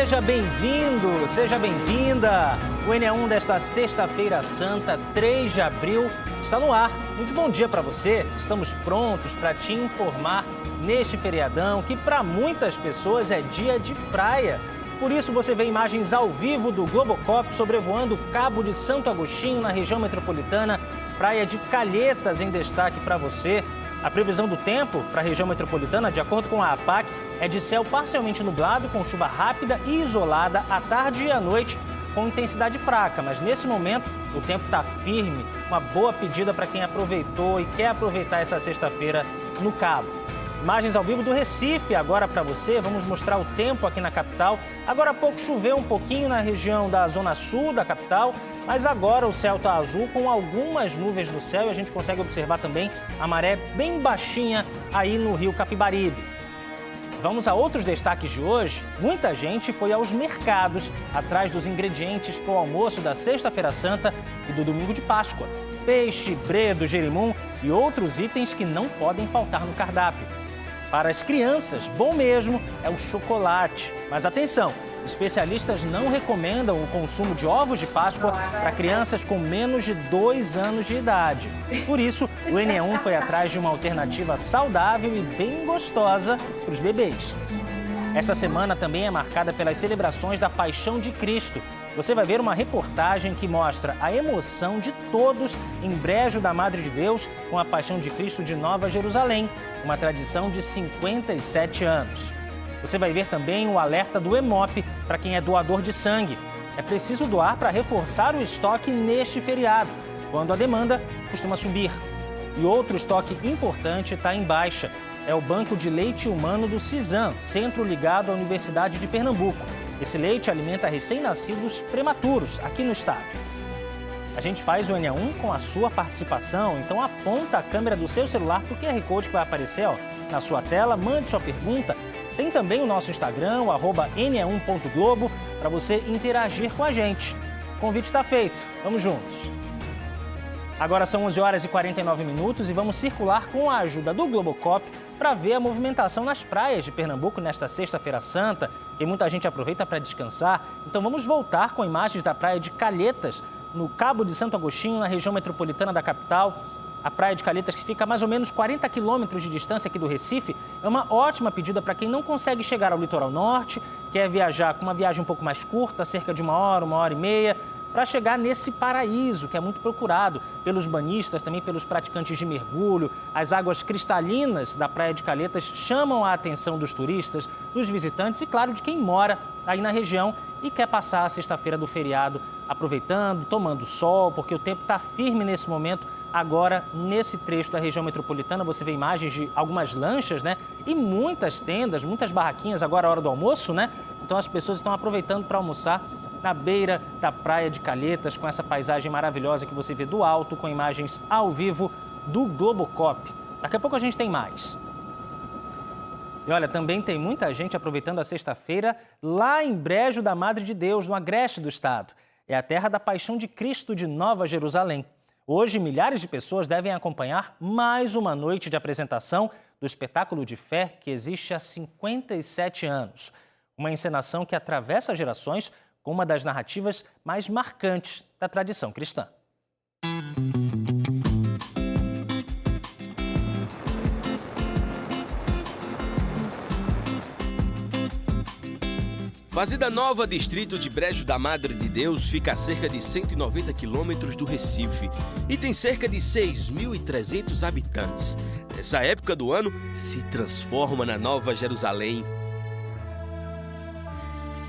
Seja bem-vindo, seja bem-vinda. O NE1 desta sexta-feira santa, 3 de abril, está no ar. Muito bom dia para você. Estamos prontos para te informar neste feriadão que para muitas pessoas é dia de praia. Por isso você vê imagens ao vivo do Globocop sobrevoando o Cabo de Santo Agostinho na região metropolitana, praia de Calhetas em destaque para você. A previsão do tempo para a região metropolitana, de acordo com a APAC, é de céu parcialmente nublado, com chuva rápida e isolada à tarde e à noite, com intensidade fraca. Mas nesse momento, o tempo está firme. Uma boa pedida para quem aproveitou e quer aproveitar essa sexta-feira no Cabo. Imagens ao vivo do Recife agora para você. Vamos mostrar o tempo aqui na capital. Agora há pouco choveu um pouquinho na região da zona sul da capital, mas agora o céu está azul com algumas nuvens no céu e a gente consegue observar também a maré bem baixinha aí no rio Capibaribe. Vamos a outros destaques de hoje. Muita gente foi aos mercados atrás dos ingredientes para o almoço da Sexta-feira Santa e do Domingo de Páscoa. Peixe, bredo, jerimum e outros itens que não podem faltar no cardápio. Para as crianças, bom mesmo é o chocolate. Mas atenção, especialistas não recomendam o consumo de ovos de Páscoa para crianças com menos de 2 anos de idade. Por isso, o NE1 foi atrás de uma alternativa saudável e bem gostosa para os bebês. Esta semana também é marcada pelas celebrações da Paixão de Cristo. Você vai ver uma reportagem que mostra a emoção de todos em Brejo da Madre de Deus com a Paixão de Cristo de Nova Jerusalém, uma tradição de 57 anos. Você vai ver também o alerta do Hemop para quem é doador de sangue. É preciso doar para reforçar o estoque neste feriado, quando a demanda costuma subir. E outro estoque importante está em baixa. É o Banco de Leite Humano do CISAM, centro ligado à Universidade de Pernambuco. Esse leite alimenta recém-nascidos prematuros aqui no estado. A gente faz o NE1 com a sua participação, então aponta a câmera do seu celular para o QR Code que vai aparecer na sua tela, mande sua pergunta. Tem também o nosso Instagram, o @ne1.globo, para você interagir com a gente. O convite está feito, vamos juntos. Agora são 11 horas e 49 minutos e vamos circular com a ajuda do Globocop para ver a movimentação nas praias de Pernambuco nesta Sexta-feira Santa, que muita gente aproveita para descansar. Então vamos voltar com imagens da praia de Calhetas, no Cabo de Santo Agostinho, na região metropolitana da capital. A praia de Calhetas, que fica a mais ou menos 40 quilômetros de distância aqui do Recife, é uma ótima pedida para quem não consegue chegar ao litoral norte, quer viajar com uma viagem um pouco mais curta, cerca de 1 hora e meia, para chegar nesse paraíso que é muito procurado pelos banhistas, também pelos praticantes de mergulho. As águas cristalinas da praia de Calhetas chamam a atenção dos turistas, dos visitantes e, claro, de quem mora aí na região e quer passar a sexta-feira do feriado aproveitando, tomando sol, porque o tempo está firme nesse momento. Agora, nesse trecho da região metropolitana, você vê imagens de algumas lanchas, né? E muitas tendas, muitas barraquinhas, agora a hora do almoço, né? Então as pessoas estão aproveitando para almoçar na beira da praia de Calhetas, com essa paisagem maravilhosa que você vê do alto, com imagens ao vivo do Globocop. Daqui a pouco a gente tem mais. E olha, também tem muita gente aproveitando a sexta-feira lá em Brejo da Madre de Deus, no Agreste do estado. É a terra da Paixão de Cristo de Nova Jerusalém. Hoje, milhares de pessoas devem acompanhar mais uma noite de apresentação do espetáculo de fé que existe há 57 anos. Uma encenação que atravessa gerações com uma das narrativas mais marcantes da tradição cristã. Fazenda Nova, distrito de Brejo da Madre de Deus, fica a cerca de 190 quilômetros do Recife e tem cerca de 6.300 habitantes. Nessa época do ano, se transforma na Nova Jerusalém.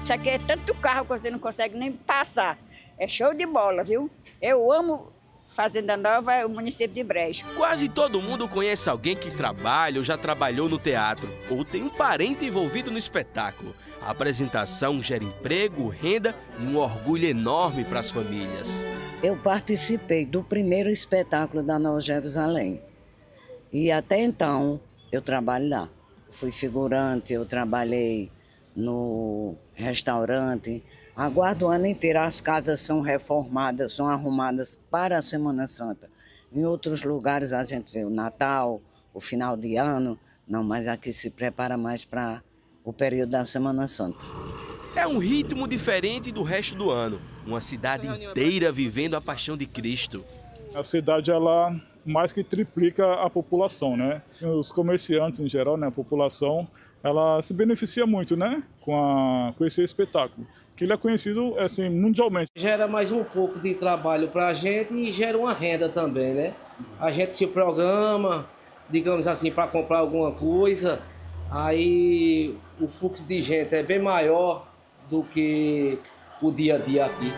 Isso aqui é tanto carro que você não consegue nem passar. É show de bola, viu? Eu amo Fazenda Nova, é o município de Brejo. Quase todo mundo conhece alguém que trabalha ou já trabalhou no teatro, ou tem um parente envolvido no espetáculo. A apresentação gera emprego, renda e um orgulho enorme para as famílias. Eu participei do primeiro espetáculo da Nova Jerusalém. E até então eu trabalho lá. Fui figurante, eu trabalhei no restaurante. Aguardo o ano inteiro, as casas são reformadas, são arrumadas para a Semana Santa. Em outros lugares a gente vê o Natal, o final de ano, não, mas aqui se prepara mais para o período da Semana Santa. É um ritmo diferente do resto do ano. Uma cidade inteira vivendo a paixão de Cristo. A cidade, ela mais que triplica a população, né? Os comerciantes em geral, né? A população, ela se beneficia muito, né? Com esse espetáculo, que ele é conhecido assim, mundialmente. Gera mais um pouco de trabalho para a gente e gera uma renda também, né? A gente se programa, digamos assim, para comprar alguma coisa, aí o fluxo de gente é bem maior do que o dia a dia aqui.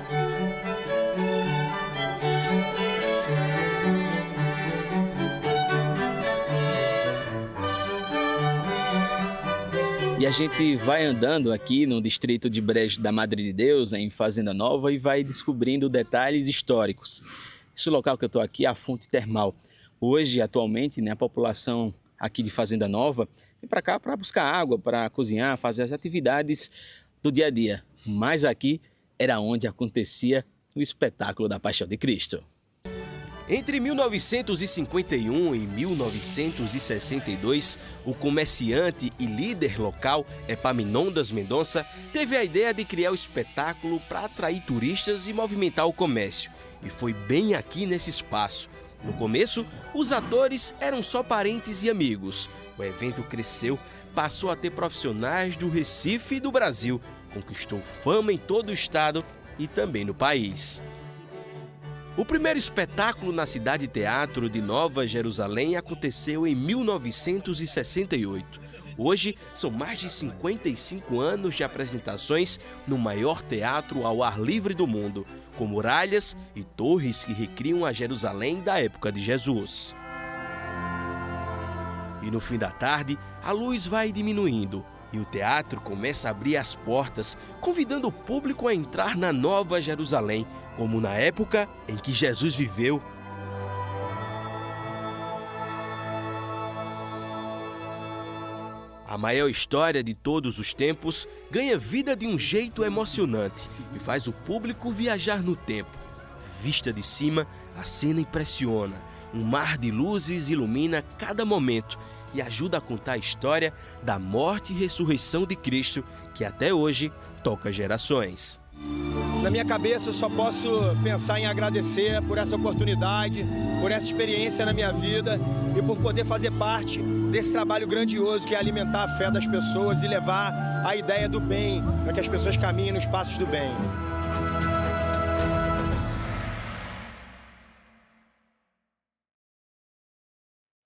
E a gente vai andando aqui no distrito de Brejo da Madre de Deus, em Fazenda Nova, e vai descobrindo detalhes históricos. Esse local que eu estou aqui é a fonte termal. Hoje, atualmente, né, a população aqui de Fazenda Nova vem para cá para buscar água, para cozinhar, fazer as atividades do dia a dia. Mas aqui era onde acontecia o espetáculo da Paixão de Cristo. Entre 1951 e 1962, o comerciante e líder local Epaminondas Mendonça teve a ideia de criar o espetáculo para atrair turistas e movimentar o comércio. E foi bem aqui nesse espaço. No começo, os atores eram só parentes e amigos. O evento cresceu, passou a ter profissionais do Recife e do Brasil, conquistou fama em todo o estado e também no país. O primeiro espetáculo na Cidade Teatro de Nova Jerusalém aconteceu em 1968. Hoje, são mais de 55 anos de apresentações no maior teatro ao ar livre do mundo, com muralhas e torres que recriam a Jerusalém da época de Jesus. E no fim da tarde, a luz vai diminuindo e o teatro começa a abrir as portas, convidando o público a entrar na Nova Jerusalém, como na época em que Jesus viveu. A maior história de todos os tempos ganha vida de um jeito emocionante e faz o público viajar no tempo. Vista de cima, a cena impressiona. Um mar de luzes ilumina cada momento e ajuda a contar a história da morte e ressurreição de Cristo, que até hoje toca gerações. Na minha cabeça eu só posso pensar em agradecer por essa oportunidade, por essa experiência na minha vida e por poder fazer parte desse trabalho grandioso que é alimentar a fé das pessoas e levar a ideia do bem para que as pessoas caminhem nos passos do bem.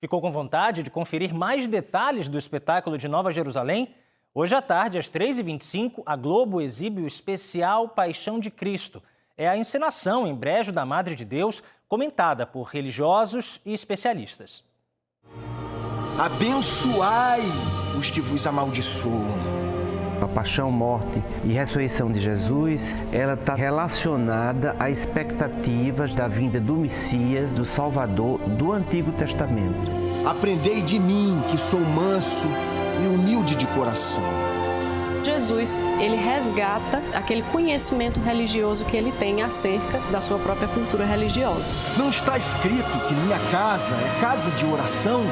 Ficou com vontade de conferir mais detalhes do espetáculo de Nova Jerusalém? Hoje à tarde, às 3h25, a Globo exibe o especial Paixão de Cristo. É a encenação em Brejo da Madre de Deus, comentada por religiosos e especialistas. Abençoai os que vos amaldiçoam. A paixão, morte e ressurreição de Jesus, ela está relacionada a expectativas da vinda do Messias, do Salvador, do Antigo Testamento. Aprendei de mim, que sou manso e humilde de coração. Jesus, ele resgata aquele conhecimento religioso que ele tem acerca da sua própria cultura religiosa. Não está escrito que minha casa é casa de oração?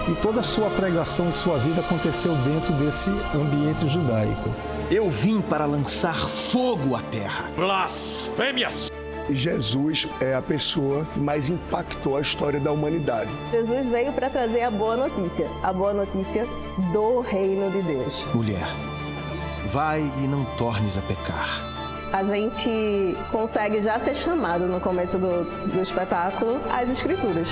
E toda a sua pregação e sua vida aconteceu dentro desse ambiente judaico. Eu vim para lançar fogo à terra. Blasfêmias! Jesus é a pessoa que mais impactou a história da humanidade. Jesus veio para trazer a boa notícia do reino de Deus. Mulher, vai e não tornes a pecar. A gente consegue já ser chamado no começo do espetáculo às Escrituras.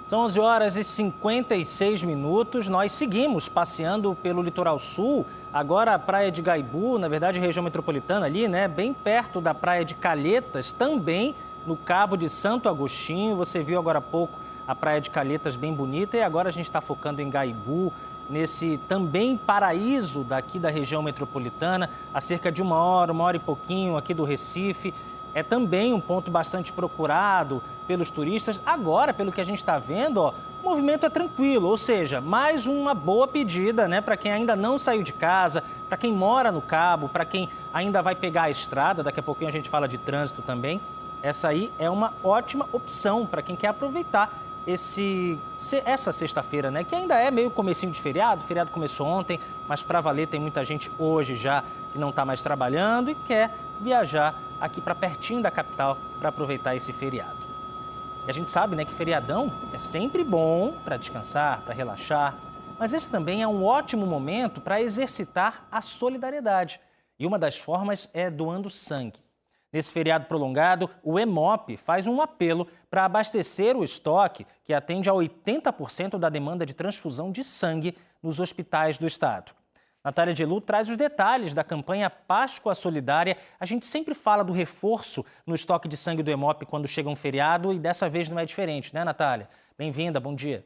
São 11h56. Nós seguimos passeando pelo litoral sul, agora a praia de Gaibu, na verdade região metropolitana ali, né? Bem perto da praia de Calhetas, também no Cabo de Santo Agostinho. Você viu agora há pouco a praia de Calhetas bem bonita e agora a gente está focando em Gaibu, nesse também paraíso daqui da região metropolitana, a cerca de uma hora e pouquinho aqui do Recife. É também um ponto bastante procurado pelos turistas. Agora, pelo que a gente está vendo, ó, o movimento é tranquilo, ou seja, mais uma boa pedida, né, para quem ainda não saiu de casa, para quem mora no Cabo, para quem ainda vai pegar a estrada. Daqui a pouquinho a gente fala de trânsito também. Essa aí é uma ótima opção para quem quer aproveitar essa sexta-feira, né? Que ainda é meio comecinho de feriado. O feriado começou ontem, mas para valer tem muita gente hoje já que não está mais trabalhando e quer viajar aqui para pertinho da capital para aproveitar esse feriado. E a gente sabe, né, que feriadão é sempre bom para descansar, para relaxar, mas esse também é um ótimo momento para exercitar a solidariedade. E uma das formas é doando sangue. Nesse feriado prolongado, o Hemop faz um apelo para abastecer o estoque, que atende a 80% da demanda de transfusão de sangue nos hospitais do estado. Natália Gelu traz os detalhes da campanha Páscoa Solidária. A gente sempre fala do reforço no estoque de sangue do Hemop quando chega um feriado e dessa vez não é diferente, né, Natália? Bem-vinda, bom dia.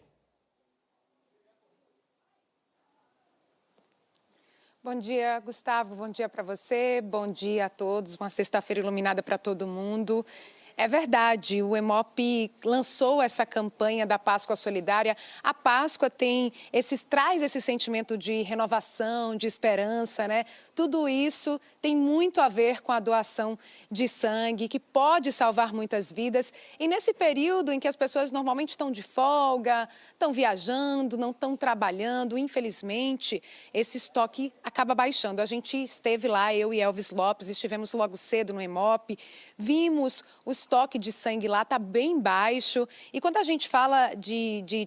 Bom dia, Gustavo. Bom dia para você. Bom dia a todos. Uma sexta-feira iluminada para todo mundo. É verdade, o Hemop lançou essa campanha da Páscoa Solidária. A Páscoa traz esse sentimento de renovação, de esperança, né? Tudo isso tem muito a ver com a doação de sangue, que pode salvar muitas vidas. E nesse período em que as pessoas normalmente estão de folga, estão viajando, não estão trabalhando, infelizmente, esse estoque acaba baixando. A gente esteve lá, eu e Elvis Lopes, estivemos logo cedo no Hemop, vimos o estoque de sangue lá está bem baixo. E quando a gente fala de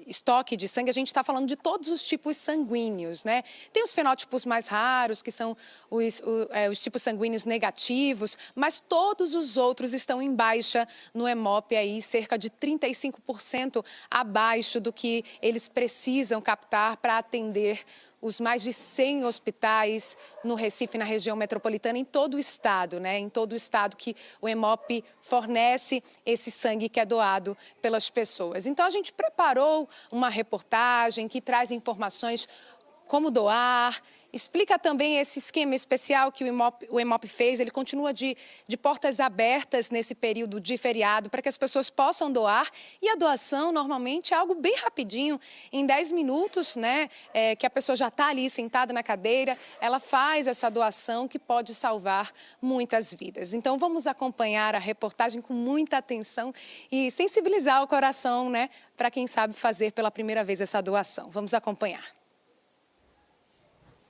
estoque de sangue, a gente está falando de todos os tipos sanguíneos, né? Tem os fenótipos mais raros, que são os tipos sanguíneos negativos, mas todos os outros estão em baixa no Hemop, aí cerca de 35% abaixo do que eles precisam captar para atender os mais de 100 hospitais no Recife, na região metropolitana, em todo o estado, né? Em todo o estado que o Hemop fornece esse sangue que é doado pelas pessoas. Então, a gente preparou uma reportagem que traz informações como doar, explica também esse esquema especial que o Hemop fez. Ele continua de portas abertas nesse período de feriado para que as pessoas possam doar. E a doação, normalmente, é algo bem rapidinho, em 10 minutos, né? Que a pessoa já está ali sentada na cadeira, ela faz essa doação que pode salvar muitas vidas. Então, vamos acompanhar a reportagem com muita atenção e sensibilizar o coração, né? Para quem sabe fazer pela primeira vez essa doação. Vamos acompanhar.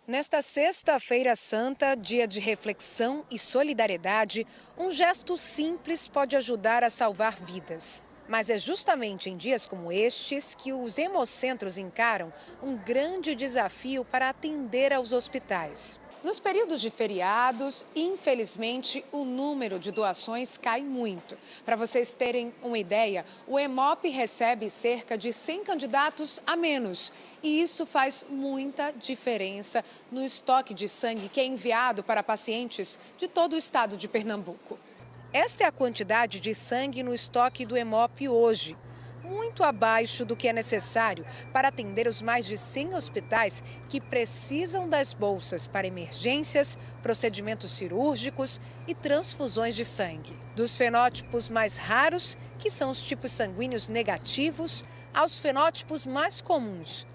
Nesta sexta-feira santa, dia de reflexão e solidariedade, um gesto simples pode ajudar a salvar vidas. Mas é justamente em dias como estes que os hemocentros encaram um grande desafio para atender aos hospitais. Nos períodos de feriados, infelizmente, o número de doações cai muito. Para vocês terem uma ideia, o Hemop recebe cerca de 100 candidatos a menos. E isso faz muita diferença no estoque de sangue que é enviado para pacientes de todo o estado de Pernambuco. Esta é a quantidade de sangue no estoque do Hemop hoje. Muito abaixo do que é necessário para atender os mais de 100 hospitais que precisam das bolsas para emergências, procedimentos cirúrgicos e transfusões de sangue. Dos fenótipos mais raros, que são os tipos sanguíneos negativos, aos fenótipos mais comuns.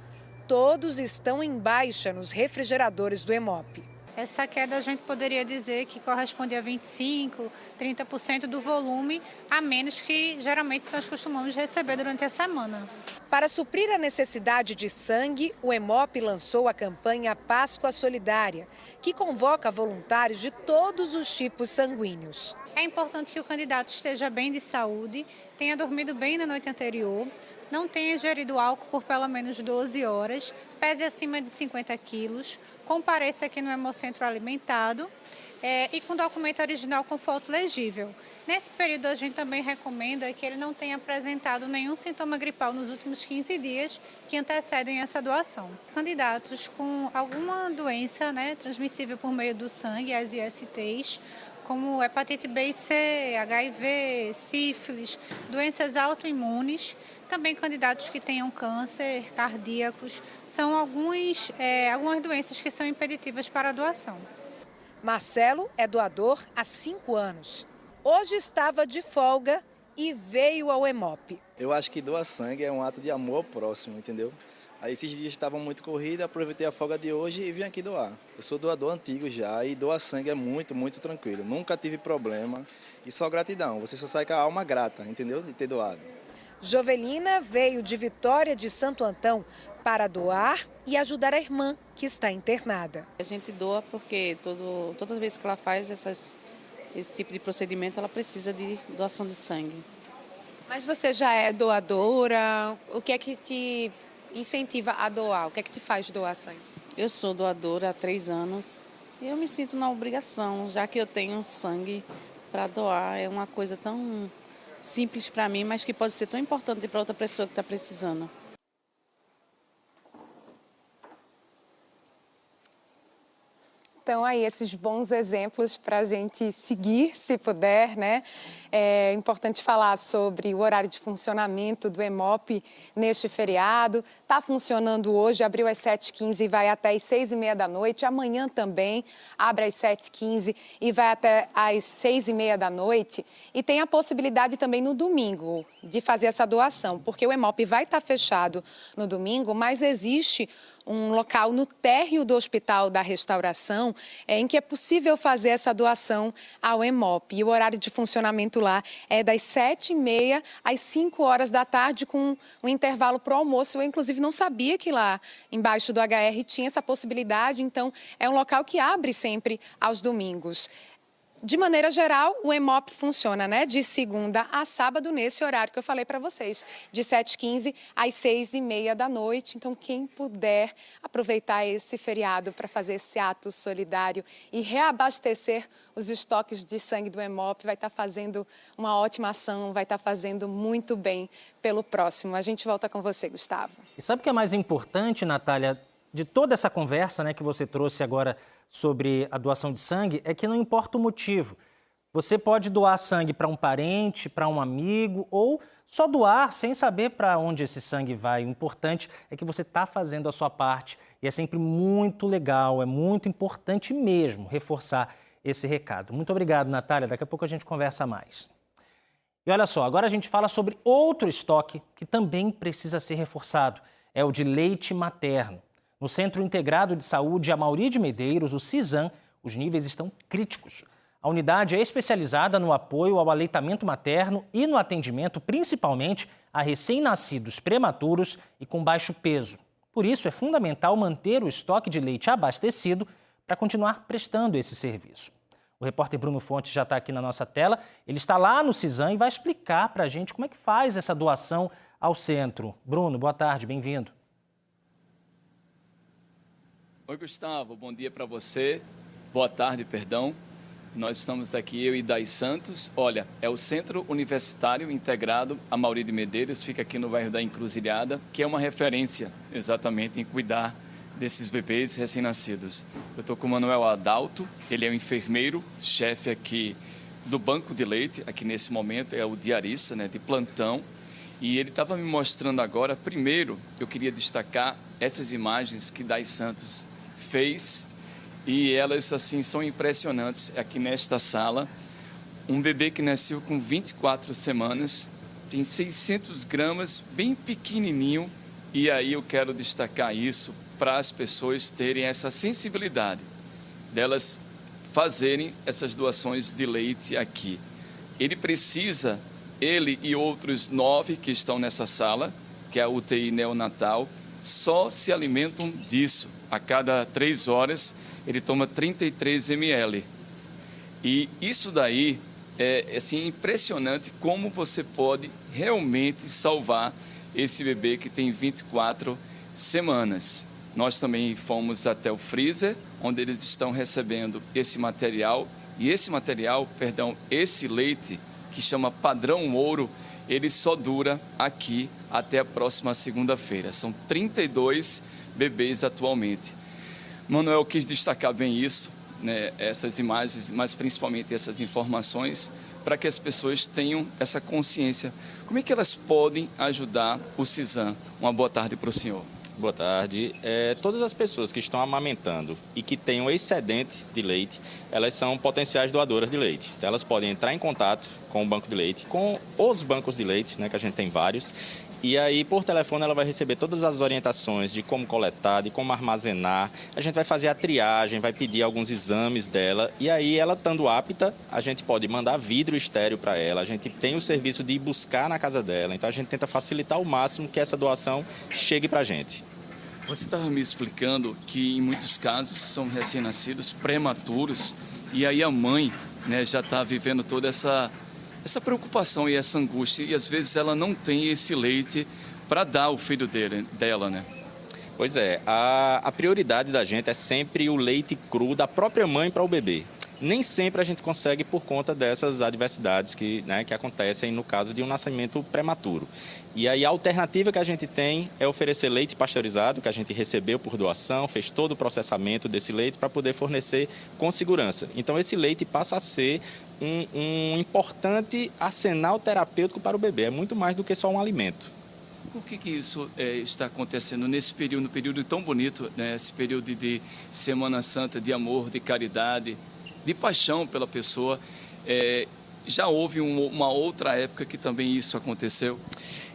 Todos estão em baixa nos refrigeradores do Hemop. Essa queda a gente poderia dizer que corresponde a 25%, 30% do volume a menos que geralmente nós costumamos receber durante a semana. Para suprir a necessidade de sangue, o Hemop lançou a campanha Páscoa Solidária, que convoca voluntários de todos os tipos sanguíneos. É importante que o candidato esteja bem de saúde, tenha dormido bem na noite anterior, não tenha ingerido álcool por pelo menos 12 horas, pese acima de 50 quilos, compareça aqui no Hemocentro alimentado e com documento original com foto legível. Nesse período, a gente também recomenda que ele não tenha apresentado nenhum sintoma gripal nos últimos 15 dias que antecedem essa doação. Candidatos com alguma doença, né, transmissível por meio do sangue, as ISTs, como hepatite B e C, HIV, sífilis, doenças autoimunes, também candidatos que tenham câncer, cardíacos, são algumas doenças que são impeditivas para a doação. Marcelo é doador há 5 anos. Hoje estava de folga e veio ao Hemop. Eu acho que doar sangue é um ato de amor ao próximo, entendeu? Aí esses dias estavam muito corridos, aproveitei a folga de hoje e vim aqui doar. Eu sou doador antigo já e doar sangue é muito, muito tranquilo. Nunca tive problema e só gratidão. Você só sai com a alma grata, entendeu? De ter doado. Jovelina veio de Vitória de Santo Antão para doar e ajudar a irmã que está internada. A gente doa porque todas as vezes que ela faz esse tipo de procedimento, ela precisa de doação de sangue. Mas você já é doadora? O que é que te incentiva a doar? O que é que te faz doar sangue? Eu sou doadora há 3 anos e eu me sinto na obrigação, já que eu tenho sangue para doar. É uma coisa tão simples para mim, mas que pode ser tão importante para outra pessoa que está precisando. Então, aí, esses bons exemplos para a gente seguir, se puder, né? É importante falar sobre o horário de funcionamento do EMOP neste feriado. Está funcionando hoje, abriu às 7h15 e vai até às 6h30 da noite. Amanhã também abre às 7h15 e vai até às 6h30 da noite. E tem a possibilidade também no domingo de fazer essa doação, porque o EMOP vai estar fechado no domingo, mas existe um local no térreo do Hospital da Restauração em que é possível fazer essa doação ao EMOP. E o horário de funcionamento lá é das 7h30 às 5h da tarde, com um intervalo para o almoço. Eu, inclusive, não sabia que lá embaixo do HR tinha essa possibilidade, então é um local que abre sempre aos domingos. De maneira geral, o EMOP funciona, né, de segunda a sábado, nesse horário que eu falei para vocês, de 7h15 às 6h30 da noite. Então, quem puder aproveitar esse feriado para fazer esse ato solidário e reabastecer os estoques de sangue do EMOP, vai estar fazendo uma ótima ação, vai estar fazendo muito bem pelo próximo. A gente volta com você, Gustavo. E sabe o que é mais importante, Natália, de toda essa conversa, né, que você trouxe agora sobre a doação de sangue, é que não importa o motivo. Você pode doar sangue para um parente, para um amigo, ou só doar sem saber para onde esse sangue vai. O importante é que você está fazendo a sua parte e é sempre muito legal, é muito importante mesmo reforçar esse recado. Muito obrigado, Natália. Daqui a pouco a gente conversa mais. E olha só, agora a gente fala sobre outro estoque que também precisa ser reforçado. É o de leite materno. No Centro Integrado de Saúde Amaury de Medeiros, o CISAM, os níveis estão críticos. A unidade é especializada no apoio ao aleitamento materno e no atendimento principalmente a recém-nascidos prematuros e com baixo peso. Por isso, é fundamental manter o estoque de leite abastecido para continuar prestando esse serviço. O repórter Bruno Fontes já está aqui na nossa tela. Ele está lá no CISAM e vai explicar para a gente como é que faz essa doação ao centro. Bruno, boa tarde, bem-vindo. Oi, Gustavo, bom dia para você. Boa tarde, perdão. Nós estamos aqui, eu e Dai Santos. Olha, é o Centro Universitário Integrado Amaury de Medeiros, fica aqui no bairro da Encruzilhada, que é uma referência exatamente em cuidar desses bebês recém-nascidos. Eu estou com o Manuel Adalto, ele é o enfermeiro, chefe aqui do banco de leite, aqui nesse momento é o diarista, né, de plantão. E ele estava me mostrando agora, primeiro, eu queria destacar essas imagens que Dai Santos fez, e elas assim são impressionantes. Aqui nesta sala, um bebê que nasceu com 24 semanas, tem 600 gramas, bem pequenininho, e aí eu quero destacar isso para as pessoas terem essa sensibilidade delas fazerem essas doações de leite aqui. Ele precisa, ele e outros 9 que estão nessa sala, que é a UTI neonatal, só se alimentam disso. A cada 3 horas, ele toma 33 ml. E isso daí é assim, impressionante como você pode realmente salvar esse bebê que tem 24 semanas. Nós também fomos até o freezer, onde eles estão recebendo esse material. E esse leite, que chama Padrão Ouro, ele só dura aqui até a próxima segunda-feira. São 32 bebês atualmente. Manuel quis destacar bem isso, né, essas imagens, mas principalmente essas informações, para que as pessoas tenham essa consciência. Como é que elas podem ajudar o CISAM? Uma boa tarde para o senhor. Boa tarde. Todas as pessoas que estão amamentando e que tenham excedente de leite, elas são potenciais doadoras de leite. Então, elas podem entrar em contato com o banco de leite, com os bancos de leite, né, que a gente tem vários, E aí, por telefone, ela vai receber todas as orientações de como coletar, de como armazenar. A gente vai fazer a triagem, vai pedir alguns exames dela. E aí, ela estando apta, a gente pode mandar vidro estéreo para ela. A gente tem o serviço de ir buscar na casa dela. Então, a gente tenta facilitar ao máximo que essa doação chegue para a gente. Você estava me explicando que, em muitos casos, são recém-nascidos prematuros. E aí, a mãe, né, já está vivendo toda essa preocupação e essa angústia, e às vezes ela não tem esse leite para dar ao filho dela, né? Pois é, a prioridade da gente é sempre o leite cru da própria mãe para o bebê. Nem sempre a gente consegue por conta dessas adversidades que acontecem no caso de um nascimento prematuro. E aí a alternativa que a gente tem é oferecer leite pasteurizado, que a gente recebeu por doação, fez todo o processamento desse leite para poder fornecer com segurança. Então esse leite passa a ser um importante arsenal terapêutico para o bebê, é muito mais do que só um alimento. Por que isso está acontecendo nesse período, tão bonito, né? Esse período de Semana Santa, de amor, de caridade, de paixão pela pessoa? Já houve uma outra época que também isso aconteceu?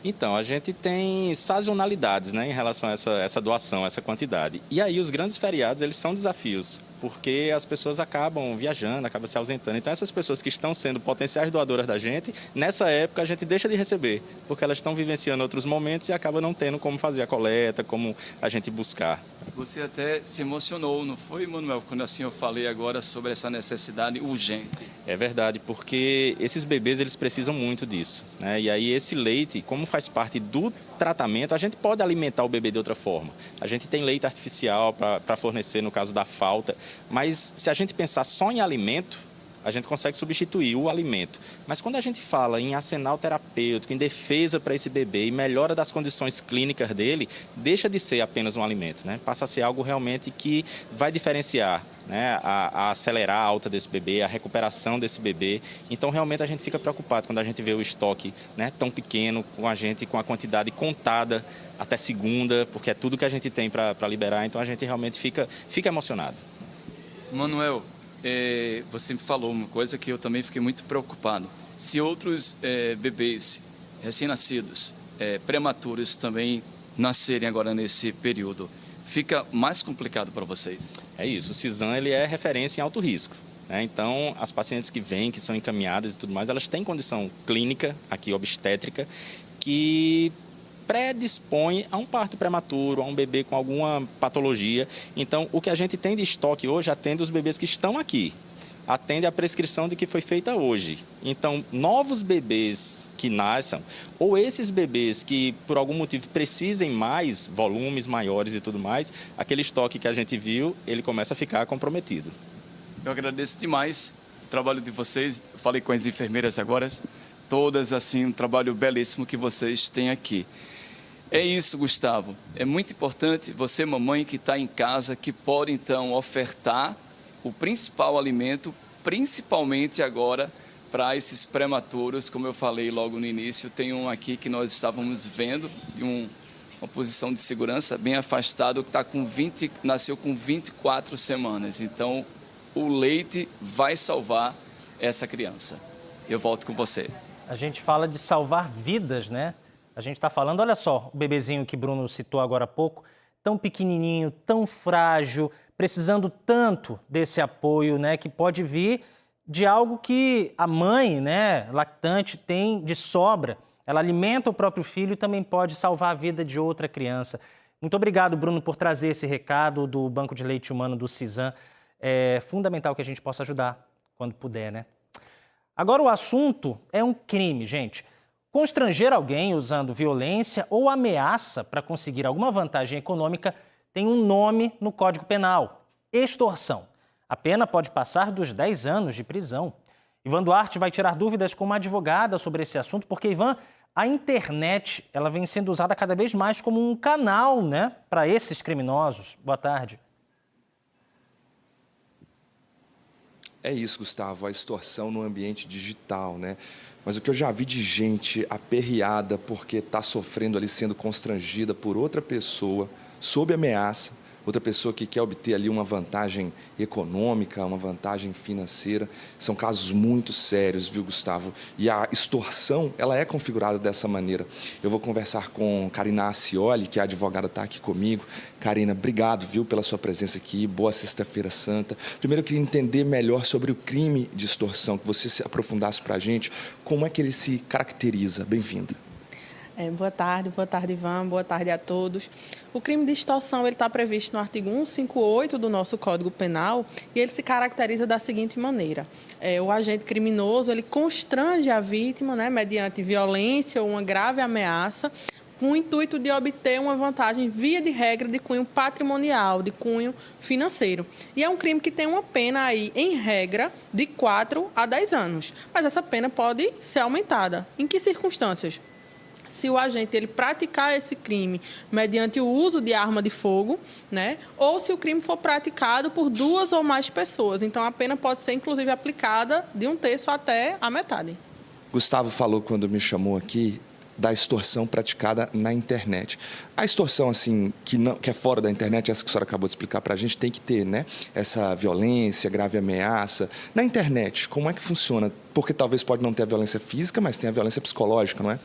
Então, a gente tem sazonalidades, né, em relação a essa doação, essa quantidade. E aí os grandes feriados, eles são desafios, porque as pessoas acabam viajando, acabam se ausentando. Então, essas pessoas que estão sendo potenciais doadoras da gente, nessa época a gente deixa de receber, porque elas estão vivenciando outros momentos e acaba não tendo como fazer a coleta, como a gente buscar. Você até se emocionou, não foi, Manuel, quando assim eu falei agora sobre essa necessidade urgente? É verdade, porque esses bebês, eles precisam muito disso, né? E aí esse leite, como faz parte do tratamento, a gente pode alimentar o bebê de outra forma. A gente tem leite artificial para fornecer no caso da falta, mas se a gente pensar só em alimento, a gente consegue substituir o alimento. Mas quando a gente fala em arsenal terapêutico, em defesa para esse bebê e melhora das condições clínicas dele, deixa de ser apenas um alimento, né? Passa a ser algo realmente que vai diferenciar, né, a acelerar a alta desse bebê, a recuperação desse bebê. Então, realmente, a gente fica preocupado quando a gente vê o estoque, né, tão pequeno, com a quantidade contada até segunda, porque é tudo que a gente tem para liberar. Então, a gente realmente fica emocionado. Manuel, você me falou uma coisa que eu também fiquei muito preocupado. Se outros bebês recém-nascidos, prematuros também nascerem agora nesse período, fica mais complicado para vocês? É isso, o Cisan ele é referência em alto risco, né? Então, as pacientes que vêm, que são encaminhadas e tudo mais, elas têm condição clínica, aqui obstétrica, que predispõe a um parto prematuro, a um bebê com alguma patologia. Então, o que a gente tem de estoque hoje atende os bebês que estão aqui, atende a prescrição de que foi feita hoje. Então, novos bebês que nasçam, ou esses bebês que, por algum motivo, precisem mais, volumes maiores e tudo mais, aquele estoque que a gente viu, ele começa a ficar comprometido. Eu agradeço demais o trabalho de vocês. Falei com as enfermeiras agora, todas assim, um trabalho belíssimo que vocês têm aqui. É isso, Gustavo. É muito importante você, mamãe, que está em casa, que pode, então, ofertar o principal alimento, principalmente agora, para esses prematuros. Como eu falei logo no início, tem um aqui que nós estávamos vendo, de uma posição de segurança bem afastado, que nasceu com 24 semanas. Então, o leite vai salvar essa criança. Eu volto com você. A gente fala de salvar vidas, né? A gente está falando, olha só, o bebezinho que Bruno citou agora há pouco, tão pequenininho, tão frágil, precisando tanto desse apoio, né, que pode vir de algo que a mãe, né, lactante, tem de sobra. Ela alimenta o próprio filho e também pode salvar a vida de outra criança. Muito obrigado, Bruno, por trazer esse recado do Banco de Leite Humano do Cisan. É fundamental que a gente possa ajudar quando puder, né? Agora, o assunto é um crime, gente. Constranger alguém usando violência ou ameaça para conseguir alguma vantagem econômica tem um nome no Código Penal: extorsão. A pena pode passar dos 10 anos de prisão. Ivan Duarte vai tirar dúvidas com uma advogada sobre esse assunto, porque, Ivan, a internet ela vem sendo usada cada vez mais como um canal, né, para esses criminosos. Boa tarde. É isso, Gustavo, a extorsão no ambiente digital, né? Mas o que eu já vi de gente aperreada porque está sofrendo ali, sendo constrangida por outra pessoa, sob ameaça, outra pessoa que quer obter ali uma vantagem econômica, uma vantagem financeira. São casos muito sérios, viu, Gustavo? E a extorsão, ela é configurada dessa maneira. Eu vou conversar com Karina Acioli, que é a advogada, está aqui comigo. Karina, obrigado, viu, pela sua presença aqui. Boa Sexta-feira Santa. Primeiro, eu queria entender melhor sobre o crime de extorsão, que você se aprofundasse para a gente. Como é que ele se caracteriza? Bem-vinda. Boa tarde, Ivan, boa tarde a todos. O crime de extorsão está previsto no artigo 158 do nosso Código Penal e ele se caracteriza da seguinte maneira. O agente criminoso ele constrange a vítima, né, mediante violência ou uma grave ameaça, com o intuito de obter uma vantagem, via de regra, de cunho patrimonial, de cunho financeiro. E é um crime que tem uma pena aí, em regra, de 4 a 10 anos. Mas essa pena pode ser aumentada. Em que circunstâncias? Se o agente ele praticar esse crime mediante o uso de arma de fogo, né, ou se o crime for praticado por 2 ou mais pessoas. Então, a pena pode ser, inclusive, aplicada de 1/3 até a metade. Gustavo falou, quando me chamou aqui, da extorsão praticada na internet. A extorsão, assim, que é fora da internet, essa que a senhora acabou de explicar para a gente, tem que ter, né, essa violência, grave ameaça. Na internet, como é que funciona? Porque talvez pode não ter a violência física, mas tem a violência psicológica, não é?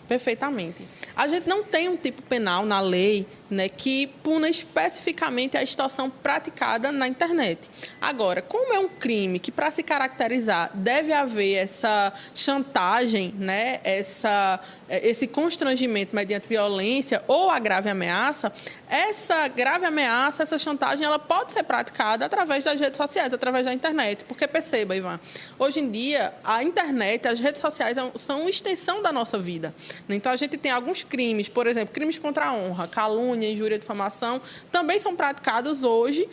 Perfeitamente. A gente não tem um tipo penal na lei, né, que puna especificamente a extorsão praticada na internet. Agora, como é um crime que, para se caracterizar, deve haver essa chantagem, né, esse constrangimento mediante violência ou a grave ameaça, essa grave ameaça, essa chantagem, ela pode ser praticada através das redes sociais, através da internet. Porque, perceba, Ivan, hoje em dia, a internet, as redes sociais são uma extensão da nossa vida. Então, a gente tem alguns crimes, por exemplo, crimes contra a honra, calúnia, injúria, difamação, também são praticados hoje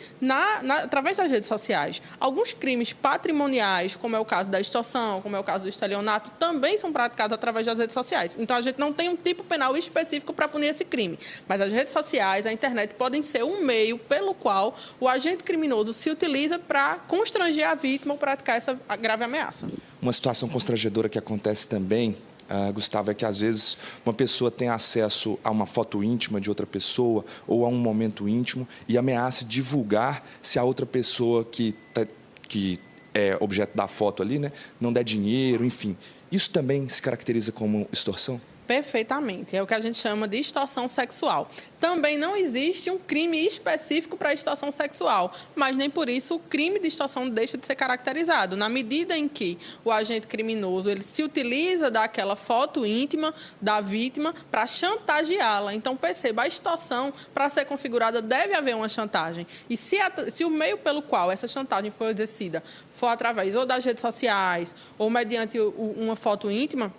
através das redes sociais. Alguns crimes patrimoniais, como é o caso da extorsão, como é o caso do estelionato, também são praticados através das redes sociais. Então, a gente não tem um tipo penal específico para punir esse crime. Mas as redes sociais, a internet, podem ser um meio pelo qual o agente criminoso se utiliza para constranger a vítima ou praticar essa grave ameaça. Uma situação constrangedora que acontece também, Gustavo, é que às vezes uma pessoa tem acesso a uma foto íntima de outra pessoa ou a um momento íntimo e ameaça divulgar se a outra pessoa que é objeto da foto ali, né, não der dinheiro, enfim. Isso também se caracteriza como extorsão? Perfeitamente. É o que a gente chama de extorsão sexual. Também não existe um crime específico para extorsão sexual, mas nem por isso o crime de extorsão deixa de ser caracterizado. Na medida em que o agente criminoso ele se utiliza daquela foto íntima da vítima para chantageá-la. Então, perceba, a extorsão, para ser configurada, deve haver uma chantagem. E se o meio pelo qual essa chantagem foi exercida for através ou das redes sociais ou mediante uma foto íntima,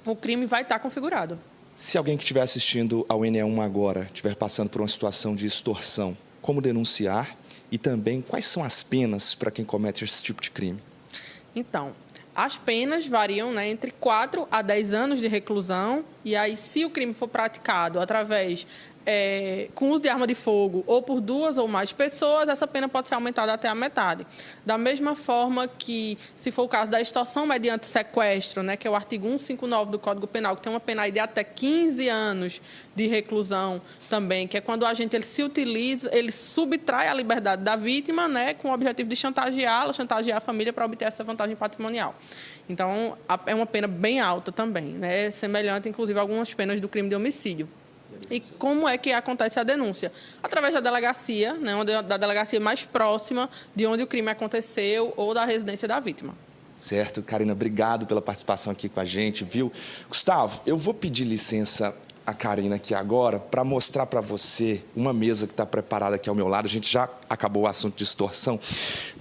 o crime vai estar configurado. Se alguém que estiver assistindo ao NE1 agora estiver passando por uma situação de extorsão, como denunciar e também quais são as penas para quem comete esse tipo de crime? Então, as penas variam, né, entre 4 a 10 anos de reclusão e aí, se o crime for praticado através com uso de arma de fogo ou por 2 ou mais pessoas, essa pena pode ser aumentada até a metade. Da mesma forma que, se for o caso da extorsão mediante sequestro, né, que é o artigo 159 do Código Penal, que tem uma pena aí de até 15 anos de reclusão também, que é quando o agente ele se utiliza, ele subtrai a liberdade da vítima, né, com o objetivo de chantageá-la, chantagear a família para obter essa vantagem patrimonial. Então, é uma pena bem alta também, né, semelhante, inclusive, a algumas penas do crime de homicídio. E como é que acontece a denúncia? Através da delegacia, né, da delegacia mais próxima de onde o crime aconteceu ou da residência da vítima. Certo, Karina, obrigado pela participação aqui com a gente, viu? Gustavo, eu vou pedir licença a Karina aqui agora para mostrar para você uma mesa que está preparada aqui ao meu lado. A gente já acabou o assunto de extorsão.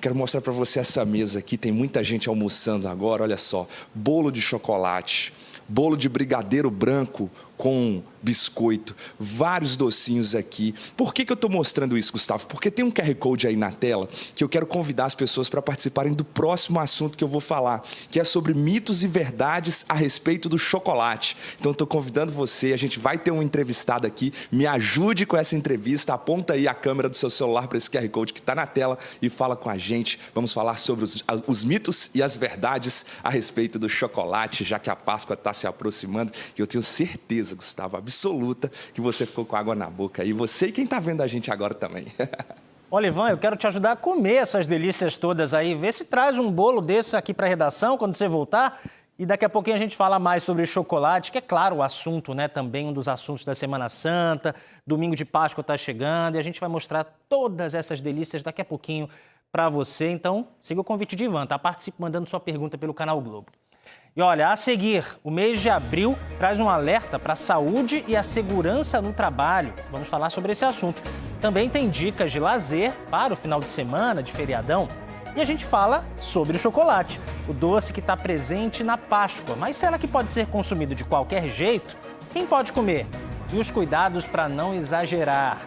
Quero mostrar para você essa mesa aqui. Tem muita gente almoçando agora, olha só. Bolo de chocolate, bolo de brigadeiro branco com biscoito, vários docinhos aqui. Por que eu estou mostrando isso, Gustavo? Porque tem um QR Code aí na tela que eu quero convidar as pessoas para participarem do próximo assunto que eu vou falar, que é sobre mitos e verdades a respeito do chocolate. Então, estou convidando você, a gente vai ter um entrevistado aqui, me ajude com essa entrevista, aponta aí a câmera do seu celular para esse QR Code que está na tela e fala com a gente. Vamos falar sobre os mitos e as verdades a respeito do chocolate, já que a Páscoa está se aproximando, e eu tenho certeza certeza, Gustavo, absoluta, que você ficou com água na boca. E você e quem está vendo a gente agora também. Olivan, eu quero te ajudar a comer essas delícias todas aí. Vê se traz um bolo desses aqui para a redação quando você voltar. E daqui a pouquinho a gente fala mais sobre chocolate, que é claro o assunto, né? Também um dos assuntos da Semana Santa. Domingo de Páscoa está chegando e a gente vai mostrar todas essas delícias daqui a pouquinho para você. Então, siga o convite de Ivan, tá? Participe mandando sua pergunta pelo Canal Globo. E olha, a seguir, o mês de abril traz um alerta para a saúde e a segurança no trabalho. Vamos falar sobre esse assunto. Também tem dicas de lazer para o final de semana, de feriadão. E a gente fala sobre o chocolate, o doce que está presente na Páscoa. Mas será que pode ser consumido de qualquer jeito? Quem pode comer? E os cuidados para não exagerar?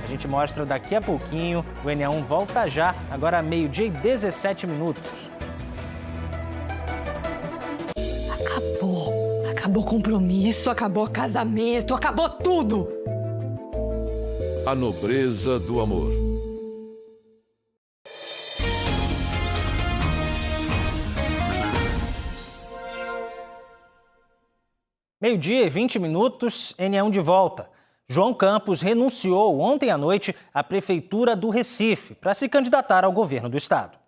A gente mostra daqui a pouquinho. O NA1 volta já, agora 12h17. Acabou o compromisso, acabou o casamento, acabou tudo! A nobreza do amor. Meio-dia e 20 minutos, NA1 de volta. João Campos renunciou ontem à noite à Prefeitura do Recife para se candidatar ao governo do estado.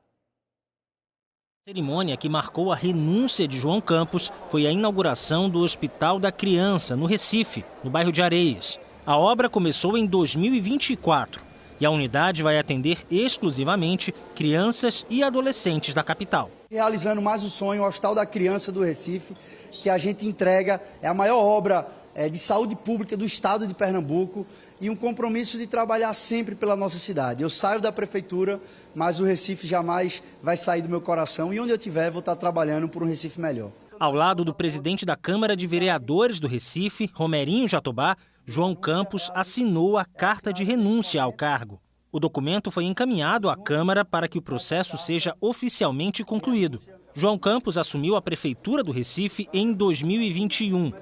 A cerimônia que marcou a renúncia de João Campos foi a inauguração do Hospital da Criança, no Recife, no bairro de Areias. A obra começou em 2024 e a unidade vai atender exclusivamente crianças e adolescentes da capital. Realizando mais um sonho, o Hospital da Criança do Recife, que a gente entrega, é a maior obra de saúde pública do estado de Pernambuco e um compromisso de trabalhar sempre pela nossa cidade. Eu saio da prefeitura, mas o Recife jamais vai sair do meu coração e onde eu estiver vou estar trabalhando por um Recife melhor. Ao lado do presidente da Câmara de Vereadores do Recife, Romerinho Jatobá, João Campos assinou a carta de renúncia ao cargo. O documento foi encaminhado à Câmara para que o processo seja oficialmente concluído. João Campos assumiu a Prefeitura do Recife em 2021.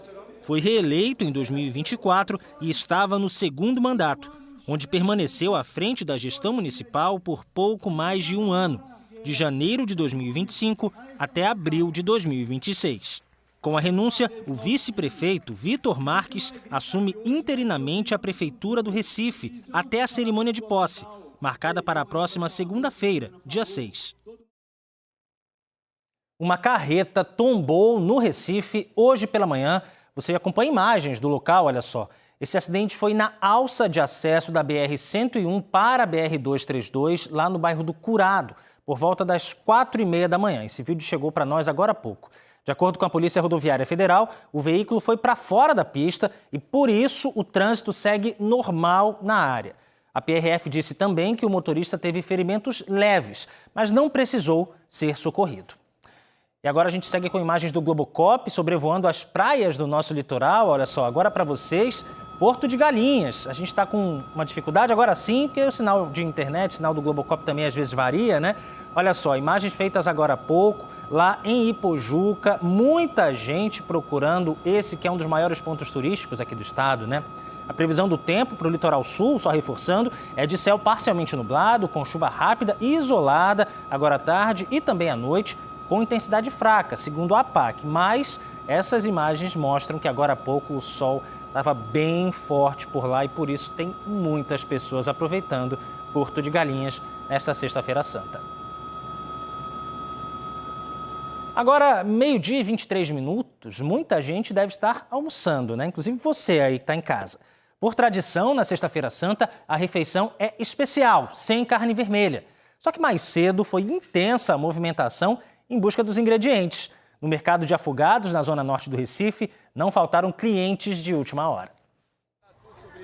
Foi reeleito em 2024 e estava no segundo mandato, onde permaneceu à frente da gestão municipal por pouco mais de um ano, de janeiro de 2025 até abril de 2026. Com a renúncia, o vice-prefeito Vitor Marques assume interinamente a Prefeitura do Recife até a cerimônia de posse, marcada para a próxima segunda-feira, dia 6. Uma carreta tombou no Recife hoje pela manhã. Você acompanha imagens do local, olha só. Esse acidente foi na alça de acesso da BR-101 para a BR-232, lá no bairro do Curado, por volta das 4h30 da manhã. Esse vídeo chegou para nós agora há pouco. De acordo com a Polícia Rodoviária Federal, o veículo foi para fora da pista e, por isso, o trânsito segue normal na área. A PRF disse também que o motorista teve ferimentos leves, mas não precisou ser socorrido. E agora a gente segue com imagens do Globocop sobrevoando as praias do nosso litoral. Olha só, agora para vocês, Porto de Galinhas. A gente está com uma dificuldade agora sim, porque o sinal de internet, o sinal do Globocop também às vezes varia, né? Olha só, imagens feitas agora há pouco, lá em Ipojuca, muita gente procurando esse que é um dos maiores pontos turísticos aqui do estado, né? A previsão do tempo para o litoral sul, só reforçando, é de céu parcialmente nublado, com chuva rápida e isolada agora à tarde e também à noite, com intensidade fraca, segundo a APAC. Mas essas imagens mostram que agora há pouco o sol estava bem forte por lá e por isso tem muitas pessoas aproveitando Porto de Galinhas nesta sexta-feira santa. Agora, 12h23, muita gente deve estar almoçando, né? Inclusive você aí que está em casa. Por tradição, na sexta-feira santa, a refeição é especial, sem carne vermelha. Só que mais cedo foi intensa a movimentação em busca dos ingredientes. No mercado de Afogados, na zona norte do Recife, não faltaram clientes de última hora.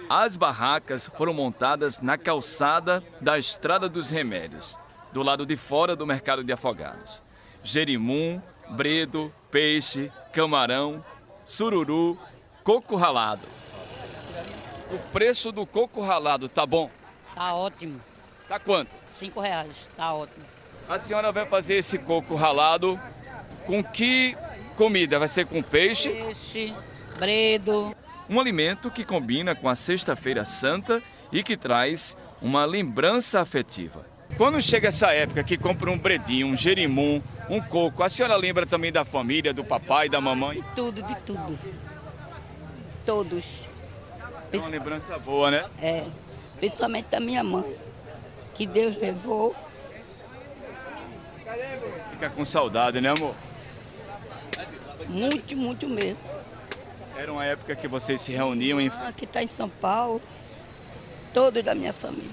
As barracas foram montadas na calçada da Estrada dos Remédios, do lado de fora do mercado de Afogados. Jerimum, bredo, peixe, camarão, sururu, coco ralado. O preço do coco ralado tá bom? Tá ótimo. Tá quanto? R$5, tá ótimo. A senhora vai fazer esse coco ralado com que comida? Vai ser com peixe? Peixe, bredo. Um alimento que combina com a Sexta-feira Santa e que traz uma lembrança afetiva. Quando chega essa época que compra um bredinho, um jerimum, um coco, a senhora lembra também da família, do papai, da mamãe? De tudo, de tudo. todos. É uma lembrança boa, né? É, principalmente da minha mãe, que Deus levou. Fica com saudade, né, amor? Muito, muito mesmo. Era uma época que vocês se reuniam em... Que está em São Paulo, todos da minha família.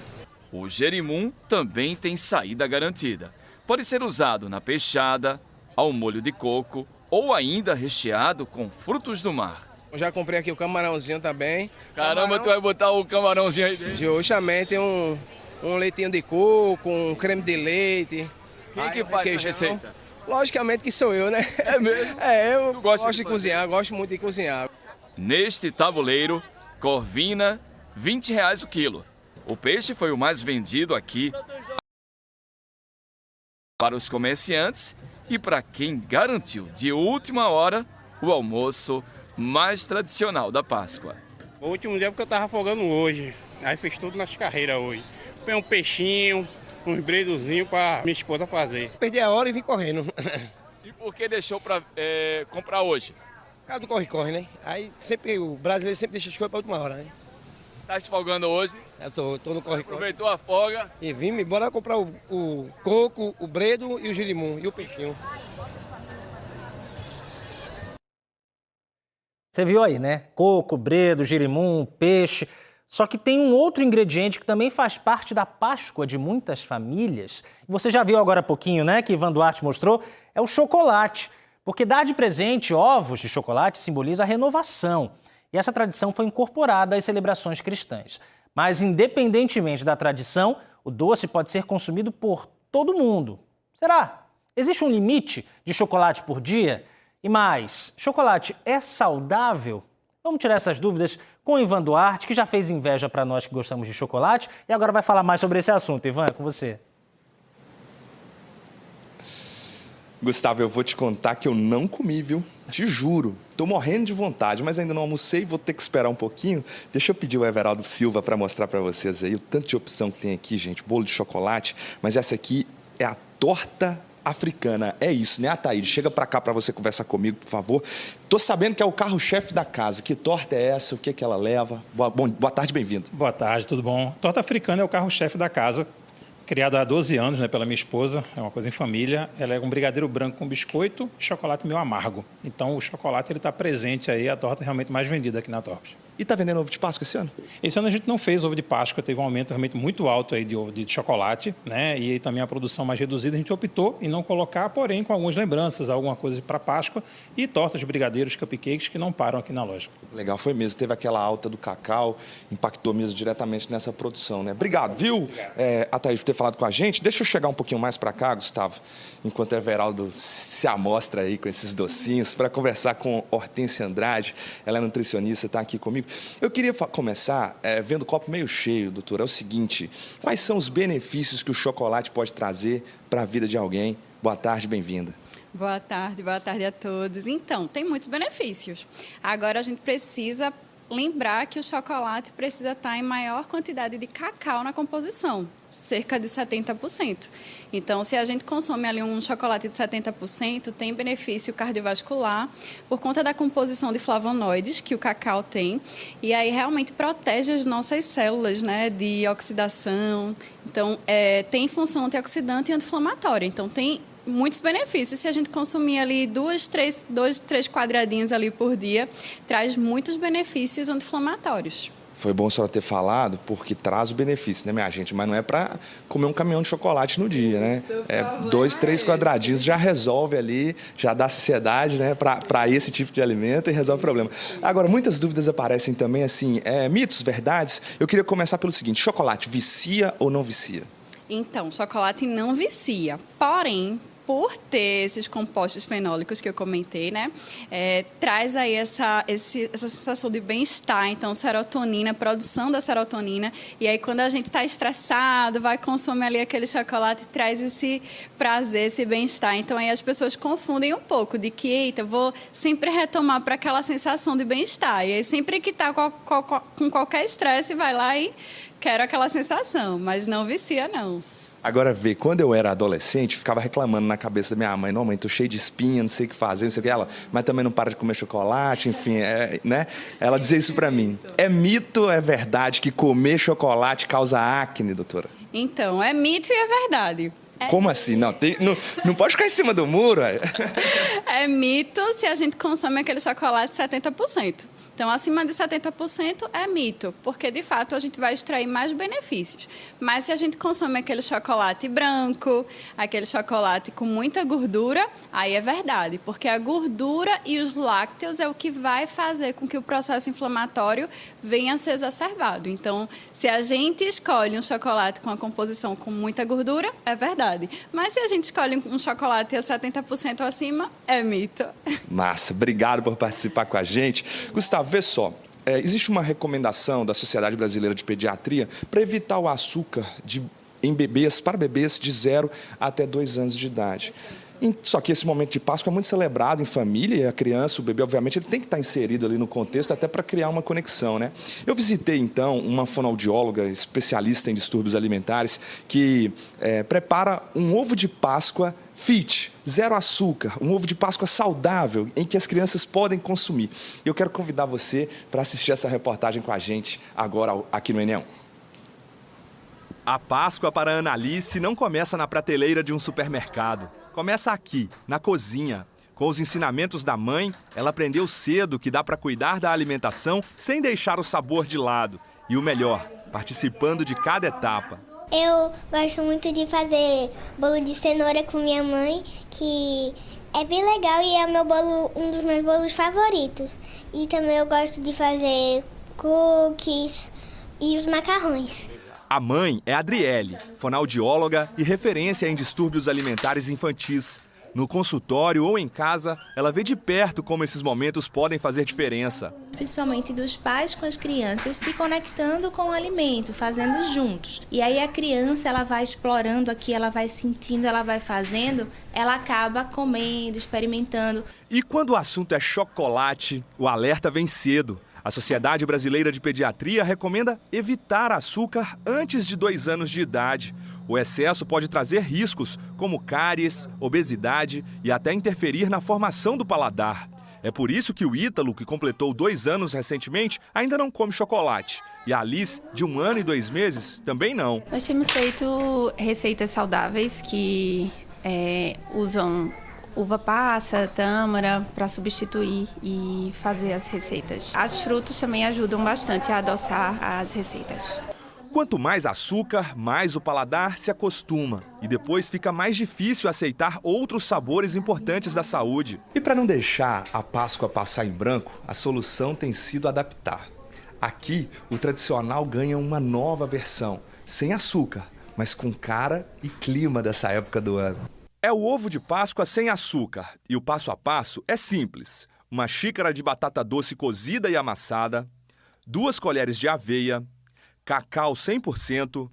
O jerimum também tem saída garantida. Pode ser usado na peixada, ao molho de coco ou ainda recheado com frutos do mar. Eu já comprei aqui o camarãozinho também. Caramba, tu vai botar o camarãozinho aí dentro? De hoje também tem um leitinho de coco, um creme de leite. Quem que faz a receita? Logicamente que sou eu, né? É mesmo? Eu gosto de cozinhar, gosto muito de cozinhar. Neste tabuleiro, corvina, R$20 o quilo. O peixe foi o mais vendido aqui para os comerciantes e para quem garantiu de última hora o almoço mais tradicional da Páscoa. O último dia porque eu estava afogando hoje, aí fiz tudo nas carreiras hoje. Foi um peixinho, uns bredozinhos para minha esposa fazer. Perdi a hora e vim correndo. E por que deixou para comprar hoje? Por causa do corre-corre, né? Aí sempre o brasileiro sempre deixa as coisas para a última hora, né? Tá te folgando hoje? Eu tô no corre-corre. Aproveitou a folga? E vim embora comprar o coco, o bredo e o jerimum e o peixinho. Você viu aí, né? Coco, bredo, jerimum, peixe. Só que tem um outro ingrediente que também faz parte da Páscoa de muitas famílias. Você já viu agora há pouquinho, né? Que Ivan Duarte mostrou. É o chocolate. Porque dar de presente ovos de chocolate simboliza a renovação. E essa tradição foi incorporada às celebrações cristãs. Mas, independentemente da tradição, o doce pode ser consumido por todo mundo. Será? Existe um limite de chocolate por dia? E mais, chocolate é saudável? Vamos tirar essas dúvidas com o Ivan Duarte, que já fez inveja para nós que gostamos de chocolate, e agora vai falar mais sobre esse assunto. Ivan, é com você. Gustavo, eu vou te contar que eu não comi, viu? Te juro. Tô morrendo de vontade, mas ainda não almocei, vou ter que esperar um pouquinho. Deixa eu pedir o Everaldo Silva para mostrar para vocês aí o tanto de opção que tem aqui, gente. Bolo de chocolate, mas essa aqui é a torta africana. É isso, né, Ataíde? Chega para cá para você conversar comigo, por favor. Tô sabendo que é o carro-chefe da casa. Que torta é essa? O que é que ela leva? Boa tarde, bem-vindo. Boa tarde, tudo bom? Torta africana é o carro-chefe da casa. Criada há 12 anos, né, pela minha esposa, é uma coisa em família. Ela é um brigadeiro branco com biscoito e chocolate meio amargo. Então, o chocolate está presente aí, a torta é realmente mais vendida aqui na Torpes. E está vendendo ovo de Páscoa esse ano? Esse ano a gente não fez ovo de Páscoa, teve um aumento realmente muito alto aí de chocolate, né? E aí também a produção mais reduzida, a gente optou em não colocar, porém com algumas lembranças, alguma coisa para Páscoa e tortas, brigadeiros, cupcakes que não param aqui na loja. Legal, foi mesmo. Teve aquela alta do cacau, impactou mesmo diretamente nessa produção, né? Obrigado, viu, Ataíde, por ter falado com a gente. Deixa eu chegar um pouquinho mais para cá, Gustavo, enquanto o Everaldo se amostra aí com esses docinhos, para conversar com Hortência Andrade. Ela é nutricionista, está aqui comigo. Eu queria começar vendo o copo meio cheio, doutora. É o seguinte, quais são os benefícios que o chocolate pode trazer para a vida de alguém? Boa tarde, bem-vinda. Boa tarde a todos. Então, tem muitos benefícios. Agora a gente precisa lembrar que o chocolate precisa estar em maior quantidade de cacau na composição, cerca de 70%. Então, se a gente consome ali um chocolate de 70%, tem benefício cardiovascular por conta da composição de flavonoides que o cacau tem, e aí realmente protege as nossas células, né, de oxidação. Então, tem função antioxidante e anti-inflamatória. Então, tem muitos benefícios. Se a gente consumir ali dois, três quadradinhos ali por dia, traz muitos benefícios anti-inflamatórios. Foi bom a senhora ter falado, porque traz o benefício, né, minha gente? Mas não é para comer um caminhão de chocolate no dia, né? 2, 3 quadradinhos já resolve ali, já dá saciedade, né, para esse tipo de alimento e resolve o problema. Agora, muitas dúvidas aparecem também, assim, mitos, verdades. Eu queria começar pelo seguinte, chocolate vicia ou não vicia? Então, chocolate não vicia, porém, por ter esses compostos fenólicos que eu comentei, né, traz aí essa sensação de bem-estar, então serotonina, produção da serotonina, e aí quando a gente está estressado, vai consumir ali aquele chocolate, traz esse prazer, esse bem-estar. Então aí as pessoas confundem um pouco de que, eita, vou sempre retomar para aquela sensação de bem-estar, e aí sempre que está com qualquer estresse, vai lá e quero aquela sensação, mas não vicia não. Agora vê, quando eu era adolescente, ficava reclamando na cabeça da minha mãe, não, mãe, tô cheio de espinha, não sei o que fazer, não sei o que. Ela, mas também não para de comer chocolate, enfim, né? Ela dizia isso pra mim. É mito ou é verdade que comer chocolate causa acne, doutora? Então, é mito e é verdade. Como assim? Não pode ficar em cima do muro. É mito se a gente consome aquele chocolate 70%. Então, acima de 70% é mito, porque, de fato, a gente vai extrair mais benefícios. Mas se a gente consome aquele chocolate branco, aquele chocolate com muita gordura, aí é verdade, porque a gordura e os lácteos é o que vai fazer com que o processo inflamatório venha a ser exacerbado. Então, se a gente escolhe um chocolate com a composição com muita gordura, é verdade. Mas se a gente escolhe um chocolate a 70% acima, é mito. Massa, obrigado por participar com a gente. Gustavo, vê só, existe uma recomendação da Sociedade Brasileira de Pediatria para evitar o açúcar para bebês de 0 até 2 anos de idade. Só que esse momento de Páscoa é muito celebrado em família, e a criança, o bebê, obviamente, ele tem que estar inserido ali no contexto até para criar uma conexão, né? Eu visitei, então, uma fonoaudióloga especialista em distúrbios alimentares que prepara um ovo de Páscoa fit, 0 açúcar, um ovo de Páscoa saudável, em que as crianças podem consumir. E eu quero convidar você para assistir essa reportagem com a gente agora aqui no ENE1. A Páscoa para a Analice não começa na prateleira de um supermercado. Começa aqui, na cozinha. Com os ensinamentos da mãe, ela aprendeu cedo que dá para cuidar da alimentação sem deixar o sabor de lado. E o melhor, participando de cada etapa. Eu gosto muito de fazer bolo de cenoura com minha mãe, que é bem legal e é um dos meus bolos favoritos. E também eu gosto de fazer cookies e os macarrões. A mãe é Adriele, fonoaudióloga e referência em distúrbios alimentares infantis. No consultório ou em casa, ela vê de perto como esses momentos podem fazer diferença. Principalmente dos pais com as crianças se conectando com o alimento, fazendo juntos. E aí a criança, ela vai explorando aqui, ela vai sentindo, ela vai fazendo, ela acaba comendo, experimentando. E quando o assunto é chocolate, o alerta vem cedo. A Sociedade Brasileira de Pediatria recomenda evitar açúcar antes de 2 anos de idade. O excesso pode trazer riscos, como cáries, obesidade e até interferir na formação do paladar. É por isso que o Ítalo, que completou 2 anos recentemente, ainda não come chocolate. E a Alice, de 1 ano e 2 meses, também não. Nós temos feito receitas saudáveis que usam uva passa, tâmara, para substituir e fazer as receitas. As frutas também ajudam bastante a adoçar as receitas. Quanto mais açúcar, mais o paladar se acostuma. E depois fica mais difícil aceitar outros sabores importantes da saúde. E para não deixar a Páscoa passar em branco, a solução tem sido adaptar. Aqui, o tradicional ganha uma nova versão, sem açúcar, mas com cara e clima dessa época do ano. É o ovo de Páscoa sem açúcar e o passo a passo é simples. 1 xícara de batata doce cozida e amassada, 2 colheres de aveia, cacau 100%,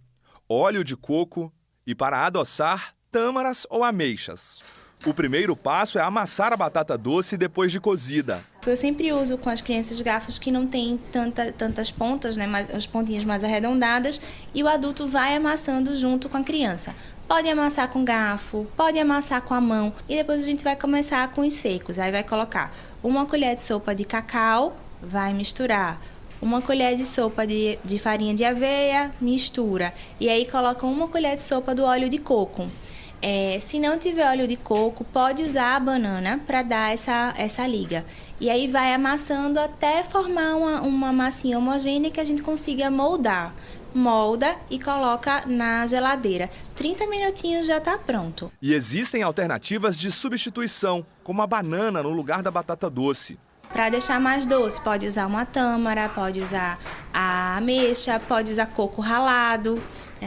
óleo de coco e, para adoçar, tâmaras ou ameixas. O primeiro passo é amassar a batata doce depois de cozida. Eu sempre uso com as crianças garfos que não tem tantas pontas, né, as pontinhas mais arredondadas, e o adulto vai amassando junto com a criança. Pode amassar com garfo, pode amassar com a mão, e depois a gente vai começar com os secos. Aí vai colocar 1 colher de sopa de cacau, vai misturar. 1 colher de sopa de farinha de aveia, mistura. E aí coloca 1 colher de sopa do óleo de coco. Se não tiver óleo de coco, pode usar a banana para dar essa liga. E aí vai amassando até formar uma massinha homogênea que a gente consiga moldar. Molda e coloca na geladeira. 30 minutinhos já está pronto. E existem alternativas de substituição, como a banana no lugar da batata doce. Para deixar mais doce, pode usar uma tâmara, pode usar a ameixa, pode usar coco ralado.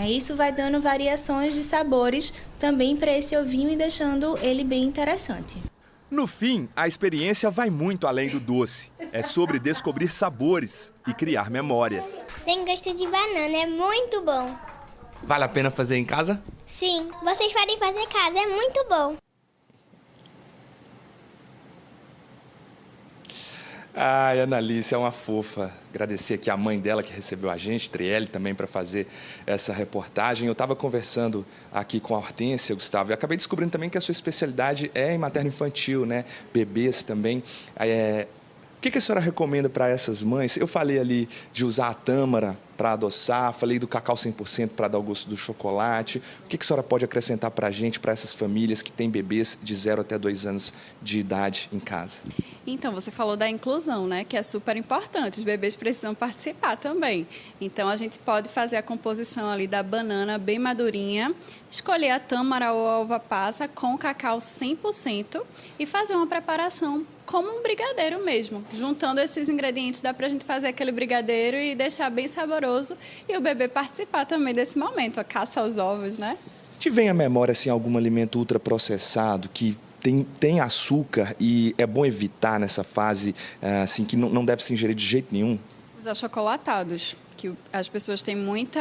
Isso vai dando variações de sabores também para esse ovinho e deixando ele bem interessante. No fim, a experiência vai muito além do doce. É sobre descobrir sabores e criar memórias. Tem gosto de banana, é muito bom. Vale a pena fazer em casa? Sim, vocês podem fazer em casa, é muito bom. Ai, a Analice é uma fofa. Agradecer aqui a mãe dela que recebeu a gente, Trielle, também para fazer essa reportagem. Eu estava conversando aqui com a Hortência, Gustavo, e acabei descobrindo também que a sua especialidade é em materno-infantil, né? Bebês também. O que a senhora recomenda para essas mães? Eu falei ali de usar a tâmara para adoçar, falei do cacau 100% para dar o gosto do chocolate. O que a senhora pode acrescentar para a gente, para essas famílias que têm bebês de 0 até 2 anos de idade em casa? Então, você falou da inclusão, né? Que é super importante. Os bebês precisam participar também. Então, a gente pode fazer a composição ali da banana bem madurinha, escolher a tâmara ou a uva passa com cacau 100% e fazer uma preparação como um brigadeiro mesmo. Juntando esses ingredientes, dá pra gente fazer aquele brigadeiro e deixar bem saboroso e o bebê participar também desse momento, a caça aos ovos, né? Te vem à memória, assim, algum alimento ultraprocessado que tem açúcar e é bom evitar nessa fase, assim, que não deve se ingerir de jeito nenhum? Os achocolatados, que as pessoas têm muita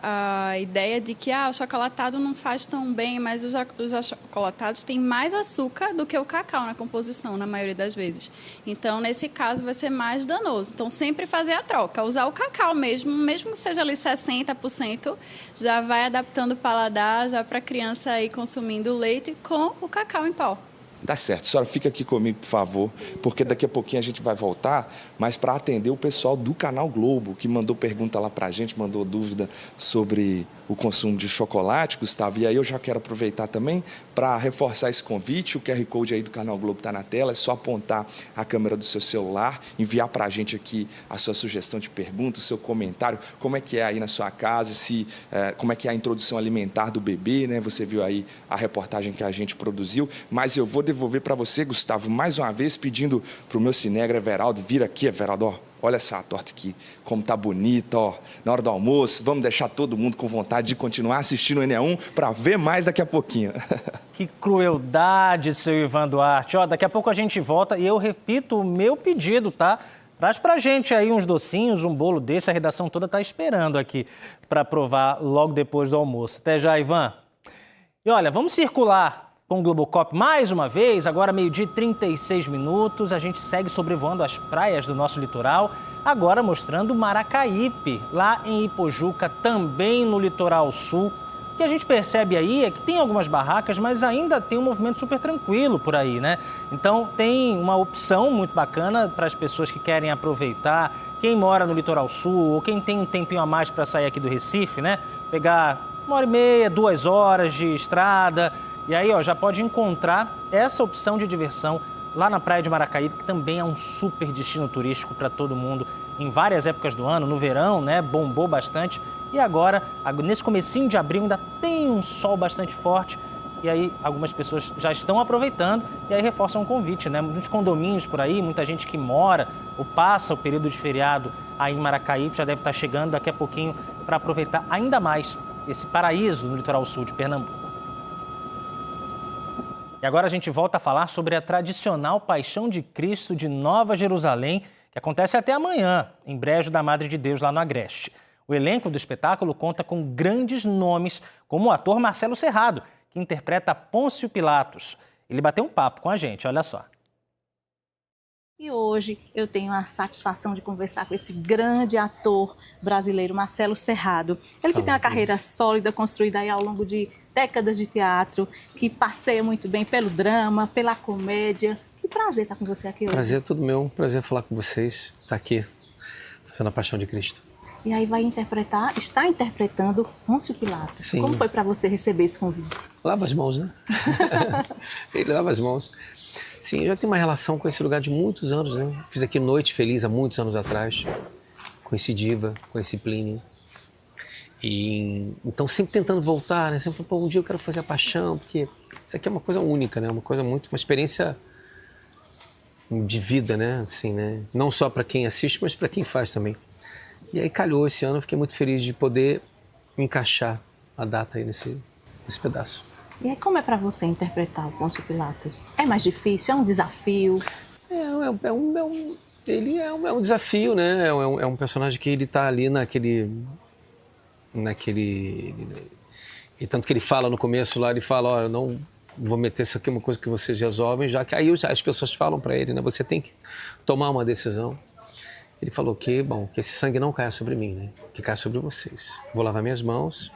a ideia de que o chocolatado não faz tão bem, mas os achocolatados têm mais açúcar do que o cacau na composição, na maioria das vezes. Então, nesse caso, vai ser mais danoso. Então, sempre fazer a troca, usar o cacau mesmo que seja ali 60%, já vai adaptando o paladar, já para a criança ir consumindo o leite com o cacau em pó. Tá certo. A senhora fica aqui comigo, por favor, porque daqui a pouquinho a gente vai voltar, mas para atender o pessoal do Canal Globo, que mandou pergunta lá para a gente, mandou dúvida sobre o consumo de chocolate, Gustavo. E aí eu já quero aproveitar também para reforçar esse convite. O QR Code aí do Canal Globo está na tela, é só apontar a câmera do seu celular, enviar para a gente aqui a sua sugestão de pergunta, o seu comentário, como é que é aí na sua casa, como é que é a introdução alimentar do bebê, né? Você viu aí a reportagem que a gente produziu, mas eu vou devolver para você, Gustavo, mais uma vez, pedindo para o meu cinegra Everaldo, vir aqui, Everaldo, ó. Olha essa torta aqui, como tá bonita, ó. Na hora do almoço, vamos deixar todo mundo com vontade de continuar assistindo o NE1 para ver mais daqui a pouquinho. Que crueldade, seu Ivan Duarte. Ó, daqui a pouco a gente volta e eu repito o meu pedido, tá? Traz pra gente aí uns docinhos, um bolo desse, a redação toda tá esperando aqui para provar logo depois do almoço. Até já, Ivan. E olha, vamos circular com o Globocop mais uma vez, agora 12h36, a gente segue sobrevoando as praias do nosso litoral, agora mostrando Maracaípe, lá em Ipojuca, também no litoral sul. O que a gente percebe aí é que tem algumas barracas, mas ainda tem um movimento super tranquilo por aí, né? Então tem uma opção muito bacana para as pessoas que querem aproveitar, quem mora no litoral sul ou quem tem um tempinho a mais para sair aqui do Recife, né? Pegar 1h30, 2 horas de estrada. E aí, ó, já pode encontrar essa opção de diversão lá na praia de Maracaípe, que também é um super destino turístico para todo mundo em várias épocas do ano. No verão, né, bombou bastante. E agora, nesse comecinho de abril, ainda tem um sol bastante forte. E aí, algumas pessoas já estão aproveitando e aí reforçam o convite, né? Muitos condomínios por aí, muita gente que mora ou passa o período de feriado aí em Maracaípe já deve estar chegando daqui a pouquinho para aproveitar ainda mais esse paraíso no litoral sul de Pernambuco. E agora a gente volta a falar sobre a tradicional Paixão de Cristo de Nova Jerusalém, que acontece até amanhã, em Brejo da Madre de Deus, lá no Agreste. O elenco do espetáculo conta com grandes nomes, como o ator Marcelo Serrado, que interpreta Pôncio Pilatos. Ele bateu um papo com a gente, olha só. E hoje eu tenho a satisfação de conversar com esse grande ator brasileiro, Marcelo Serrado. Ele que tem uma carreira sólida, construída aí ao longo de décadas de teatro, que passeia muito bem pelo drama, pela comédia. Que prazer estar com você aqui hoje. Prazer é tudo meu, prazer falar com vocês, estar aqui, fazendo a Paixão de Cristo. E aí está interpretando Pôncio Pilatos. Sim. Como foi para você receber esse convite? Lava as mãos, né? Ele lava as mãos. Sim, eu já tenho uma relação com esse lugar de muitos anos, né? Fiz aqui Noite Feliz há muitos anos atrás. Conheci Diva, conheci Plínio. E então sempre tentando voltar, né? Sempre falando, um dia eu quero fazer a Paixão, porque isso aqui é uma coisa única, né? Uma experiência de vida, né? Assim, né? Não só para quem assiste, mas para quem faz também. E aí calhou esse ano, eu fiquei muito feliz de poder encaixar a data aí nesse pedaço. E aí como é para você interpretar o Pôncio Pilatos? É mais difícil? É um desafio? Ele é um desafio, né? É um personagem que ele tá ali naquele... E tanto que ele fala no começo lá, ele fala, ó, vou meter isso aqui, uma coisa que vocês resolvem, já que aí as pessoas falam para ele, né? Você tem que tomar uma decisão. Ele falou que esse sangue não caia sobre mim, né? Que caia sobre vocês. Vou lavar minhas mãos.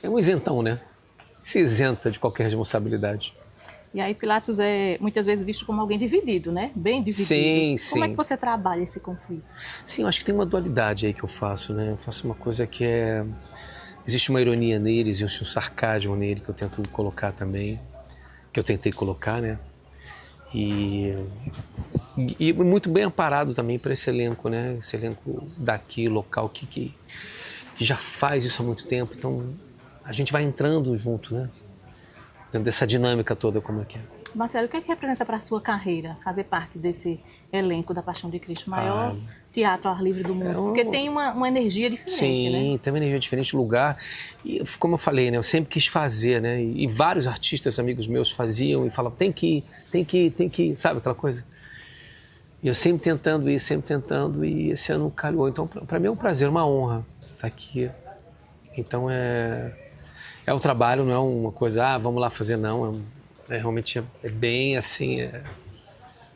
É um isentão, né? Se isenta de qualquer responsabilidade. E aí Pilatos é muitas vezes visto como alguém dividido, né? Bem dividido. Sim, Como é sim. que você trabalha esse conflito? Sim, eu acho que tem uma dualidade aí que eu faço, né? Eu faço uma coisa que é... Existe uma ironia nele, existe um sarcasmo nele que eu tento colocar também, que eu tentei colocar, né? E muito bem amparado também para esse elenco, né? Esse elenco daqui, local, que já faz isso há muito tempo. Então, a gente vai entrando junto, né? Dentro dessa dinâmica toda, como é que é. Marcelo, o que é que representa para a sua carreira fazer parte desse elenco da Paixão de Cristo? Maior teatro ao ar livre do mundo. Porque tem uma energia diferente, sim, né? Tem uma energia diferente, lugar. E como eu falei, né? Eu sempre quis fazer, né? E vários artistas, amigos meus, faziam e falavam, tem que ir, sabe aquela coisa? E eu sempre tentando e esse ano calhou. Então, para mim é um prazer, uma honra estar aqui. Então, é o trabalho, não é uma coisa, vamos lá fazer, não. Realmente é bem assim,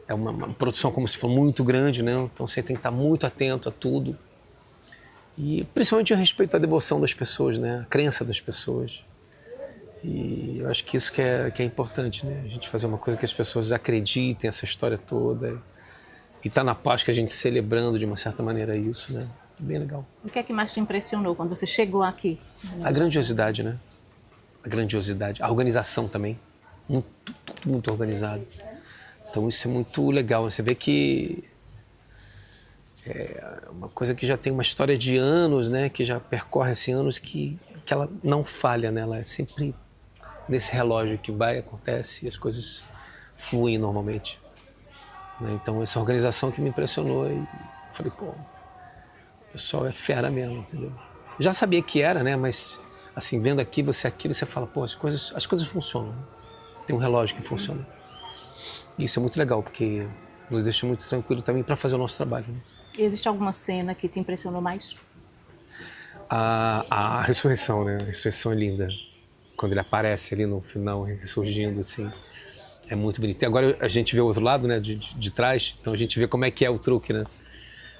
é uma produção, como se for, muito grande, né? Então você tem que estar muito atento a tudo. E principalmente a respeito à devoção das pessoas, né? A crença das pessoas. E eu acho que isso que é importante, né? A gente fazer uma coisa que as pessoas acreditem, essa história toda. E tá na paz que a gente celebrando de uma certa maneira isso, né? Bem legal. O que é que mais te impressionou quando você chegou aqui? A grandiosidade, né? A grandiosidade, a organização também, muito organizado. Então isso é muito legal, né? Você vê que é uma coisa que já tem uma história de anos, né? Que já percorre assim, anos que ela não falha, né? Ela é sempre nesse relógio que vai, acontece e as coisas fluem normalmente. Né? Então essa organização que me impressionou e falei, pô, o pessoal é fera mesmo, entendeu? Já sabia que era, né? Mas assim, vendo aquilo, você fala, pô, as coisas funcionam. Tem um relógio que funciona. E isso é muito legal, porque nos deixa muito tranquilo também para fazer o nosso trabalho. Né? E existe alguma cena que te impressionou mais? A ressurreição, né? A ressurreição é linda. Quando ele aparece ali no final, ressurgindo, assim, é muito bonito. E agora a gente vê o outro lado, né? De trás, então a gente vê como é que é o truque, né?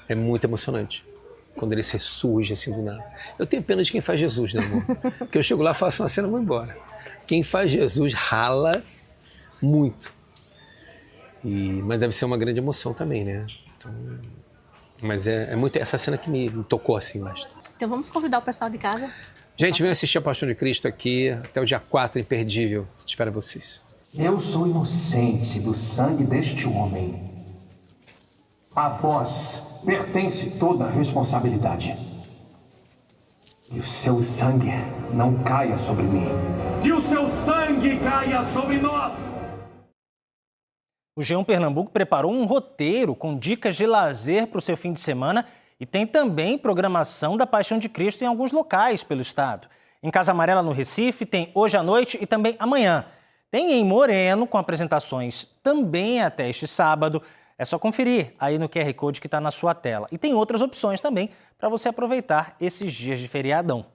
É muito emocionante. Quando ele ressurge assim do nada. Eu tenho pena de quem faz Jesus, né, amor? Porque eu chego lá, faço uma cena e vou embora. Quem faz Jesus rala muito. Mas deve ser uma grande emoção também, né? Então, mas é muito essa cena que me tocou assim mais. Então vamos convidar o pessoal de casa. Gente, vem assistir a Paixão de Cristo aqui até o dia 4, imperdível. Espero vocês. Eu sou inocente do sangue deste homem. A vós pertence toda a responsabilidade. Que o seu sangue não caia sobre mim. Que o seu sangue caia sobre nós. O G1 Pernambuco preparou um roteiro com dicas de lazer para o seu fim de semana e tem também programação da Paixão de Cristo em alguns locais pelo estado. Em Casa Amarela, no Recife, tem hoje à noite e também amanhã. Tem em Moreno, com apresentações também até este sábado. É só conferir aí no QR Code que está na sua tela. E tem outras opções também para você aproveitar esses dias de feriadão.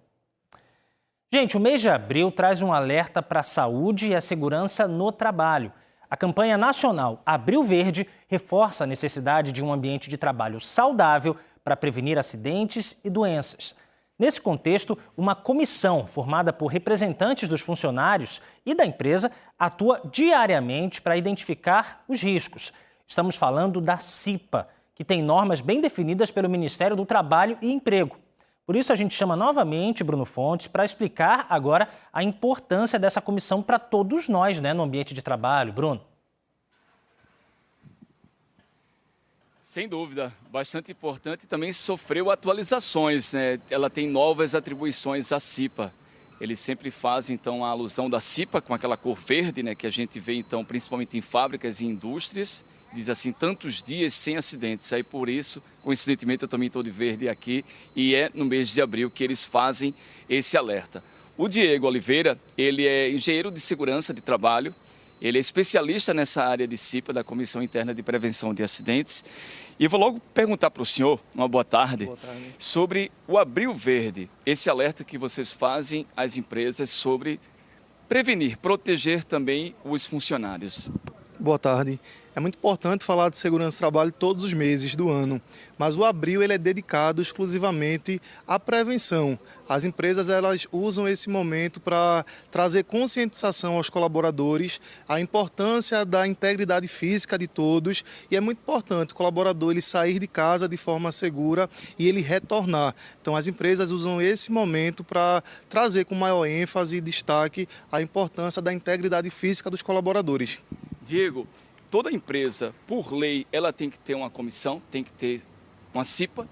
Gente, o mês de abril traz um alerta para a saúde e a segurança no trabalho. A campanha nacional Abril Verde reforça a necessidade de um ambiente de trabalho saudável para prevenir acidentes e doenças. Nesse contexto, uma comissão formada por representantes dos funcionários e da empresa atua diariamente para identificar os riscos. Estamos falando da CIPA, que tem normas bem definidas pelo Ministério do Trabalho e Emprego. Por isso, a gente chama novamente Bruno Fontes para explicar agora a importância dessa comissão para todos nós, né, no ambiente de trabalho. Bruno? Sem dúvida, bastante importante e também sofreu atualizações, né? Ela tem novas atribuições à CIPA. Eles sempre fazem, então, a alusão da CIPA com aquela cor verde, né, que a gente vê, então, principalmente em fábricas e indústrias. Diz assim, tantos dias sem acidentes. Aí por isso, coincidentemente, eu também estou de verde aqui e é no mês de abril que eles fazem esse alerta. O Diego Oliveira, ele é engenheiro de segurança de trabalho, ele é especialista nessa área de CIPA, da Comissão Interna de Prevenção de Acidentes. E eu vou logo perguntar para o senhor, uma boa tarde, sobre o Abril Verde, esse alerta que vocês fazem às empresas sobre prevenir, proteger também os funcionários. Boa tarde. É muito importante falar de segurança do trabalho todos os meses do ano, mas o abril ele é dedicado exclusivamente à prevenção. As empresas elas usam esse momento para trazer conscientização aos colaboradores, a importância da integridade física de todos, e é muito importante o colaborador ele sair de casa de forma segura e ele retornar. Então as empresas usam esse momento para trazer com maior ênfase e destaque a importância da integridade física dos colaboradores. Diego, toda empresa, por lei, ela tem que ter uma comissão, tem que ter uma CIPA?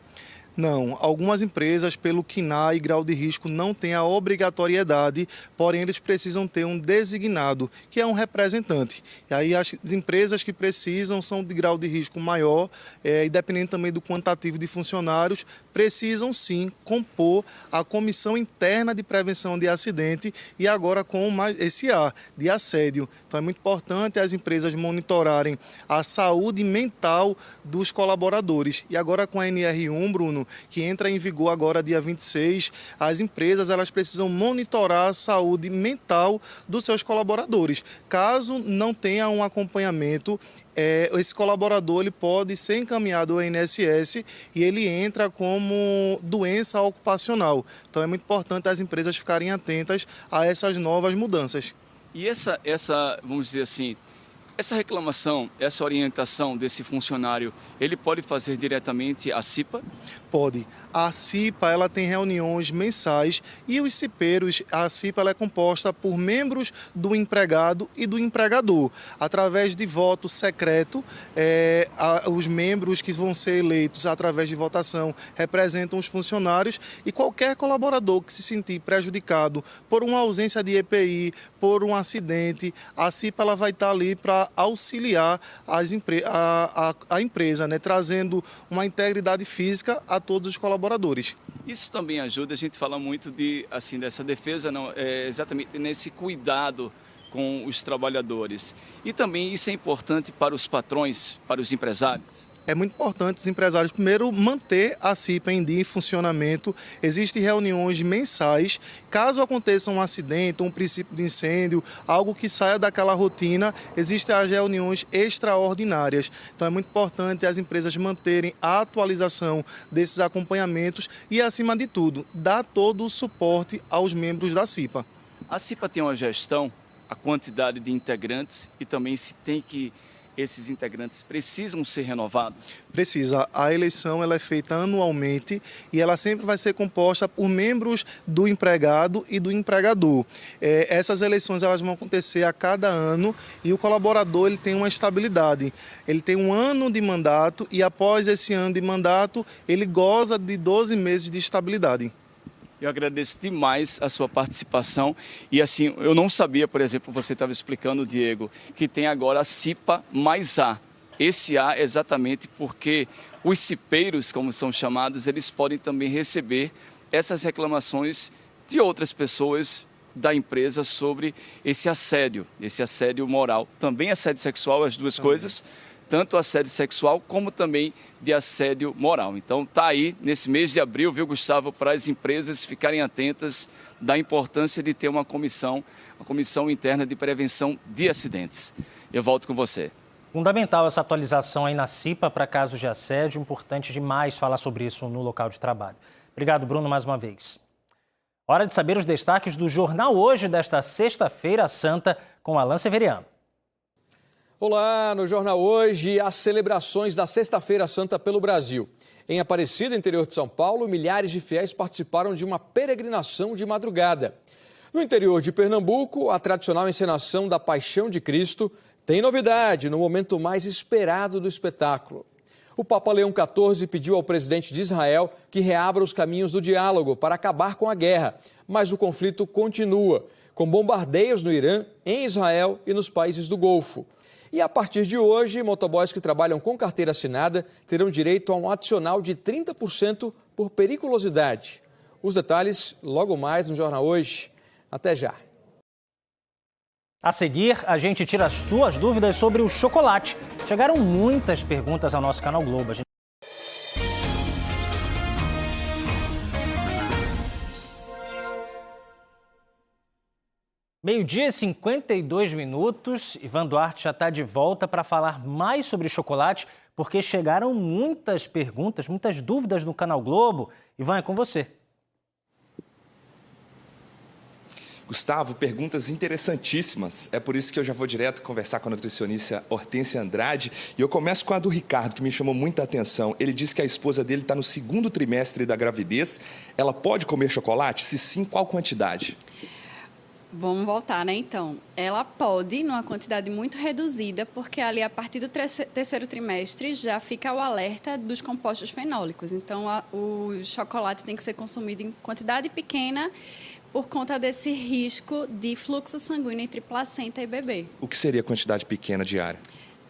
Não, algumas empresas, pelo CNAE e grau de risco, não têm a obrigatoriedade, porém eles precisam ter um designado, que é um representante. E aí as empresas que precisam são de grau de risco maior, e dependendo também do quantitativo de funcionários, precisam sim compor a Comissão Interna de Prevenção de Acidente e agora com mais esse A, de assédio. Então é muito importante as empresas monitorarem a saúde mental dos colaboradores. E agora com a NR1, Bruno, que entra em vigor agora dia 26, as empresas elas precisam monitorar a saúde mental dos seus colaboradores. Caso não tenha um acompanhamento, esse colaborador ele pode ser encaminhado ao INSS e ele entra como doença ocupacional. Então é muito importante as empresas ficarem atentas a essas novas mudanças. E essa vamos dizer assim, essa reclamação, essa orientação desse funcionário, ele pode fazer diretamente à CIPA? Pode. A CIPA ela tem reuniões mensais e os cipeiros, a CIPA ela é composta por membros do empregado e do empregador. Através de voto secreto, os membros que vão ser eleitos através de votação representam os funcionários e qualquer colaborador que se sentir prejudicado por uma ausência de EPI, por um acidente, a CIPA ela vai estar ali para auxiliar a empresa, né, trazendo uma integridade física a todos os colaboradores. Isso também ajuda, a gente fala muito dessa defesa, exatamente nesse cuidado com os trabalhadores. E também isso é importante para os patrões, para os empresários. É muito importante os empresários, primeiro, manter a CIPA em dia em funcionamento. Existem reuniões mensais. Caso aconteça um acidente, um princípio de incêndio, algo que saia daquela rotina, existem as reuniões extraordinárias. Então é muito importante as empresas manterem a atualização desses acompanhamentos e, acima de tudo, dar todo o suporte aos membros da CIPA. A CIPA tem uma gestão, a quantidade de integrantes e também se tem que esses integrantes precisam ser renovados? Precisa. A eleição ela é feita anualmente e ela sempre vai ser composta por membros do empregado e do empregador. Essas eleições elas vão acontecer a cada ano e o colaborador ele tem uma estabilidade. Ele tem um ano de mandato e após esse ano de mandato ele goza de 12 meses de estabilidade. Eu agradeço demais a sua participação e assim, eu não sabia, por exemplo, você estava explicando, Diego, que tem agora a CIPA mais A. Esse A é exatamente porque os cipeiros, como são chamados, eles podem também receber essas reclamações de outras pessoas da empresa sobre esse assédio moral. Também assédio sexual, as duas coisas, tanto assédio sexual como também de assédio moral. Então tá aí nesse mês de abril, viu, Gustavo, para as empresas ficarem atentas da importância de ter uma comissão interna de prevenção de acidentes. Eu volto com você. Fundamental essa atualização aí na CIPA para casos de assédio, importante demais falar sobre isso no local de trabalho. Obrigado, Bruno, mais uma vez. Hora de saber os destaques do Jornal Hoje desta Sexta-feira Santa com Alan Severiano. Olá, no Jornal Hoje, as celebrações da Sexta-feira Santa pelo Brasil. Em Aparecida, interior de São Paulo, milhares de fiéis participaram de uma peregrinação de madrugada. No interior de Pernambuco, a tradicional encenação da Paixão de Cristo tem novidade no momento mais esperado do espetáculo. O Papa Leão XIV pediu ao presidente de Israel que reabra os caminhos do diálogo para acabar com a guerra, mas o conflito continua, com bombardeios no Irã, em Israel e nos países do Golfo. E a partir de hoje, motoboys que trabalham com carteira assinada terão direito a um adicional de 30% por periculosidade. Os detalhes logo mais no Jornal Hoje. Até já. A seguir, a gente tira as tuas dúvidas sobre o chocolate. Chegaram muitas perguntas ao nosso canal Globo. Meio-dia e 52 minutos. Ivan Duarte já está de volta para falar mais sobre chocolate, porque chegaram muitas perguntas, muitas dúvidas no Canal Globo. Ivan, é com você. Gustavo, perguntas interessantíssimas. É por isso que eu já vou direto conversar com a nutricionista Hortência Andrade. E eu começo com a do Ricardo, que me chamou muita atenção. Ele disse que a esposa dele está no 2º trimestre da gravidez. Ela pode comer chocolate? Se sim, qual quantidade? Vamos voltar, né, então. Ela pode, numa quantidade muito reduzida, porque ali, a partir do 3º trimestre, já fica o alerta dos compostos fenólicos. Então, o chocolate tem que ser consumido em quantidade pequena, por conta desse risco de fluxo sanguíneo entre placenta e bebê. O que seria a quantidade pequena diária?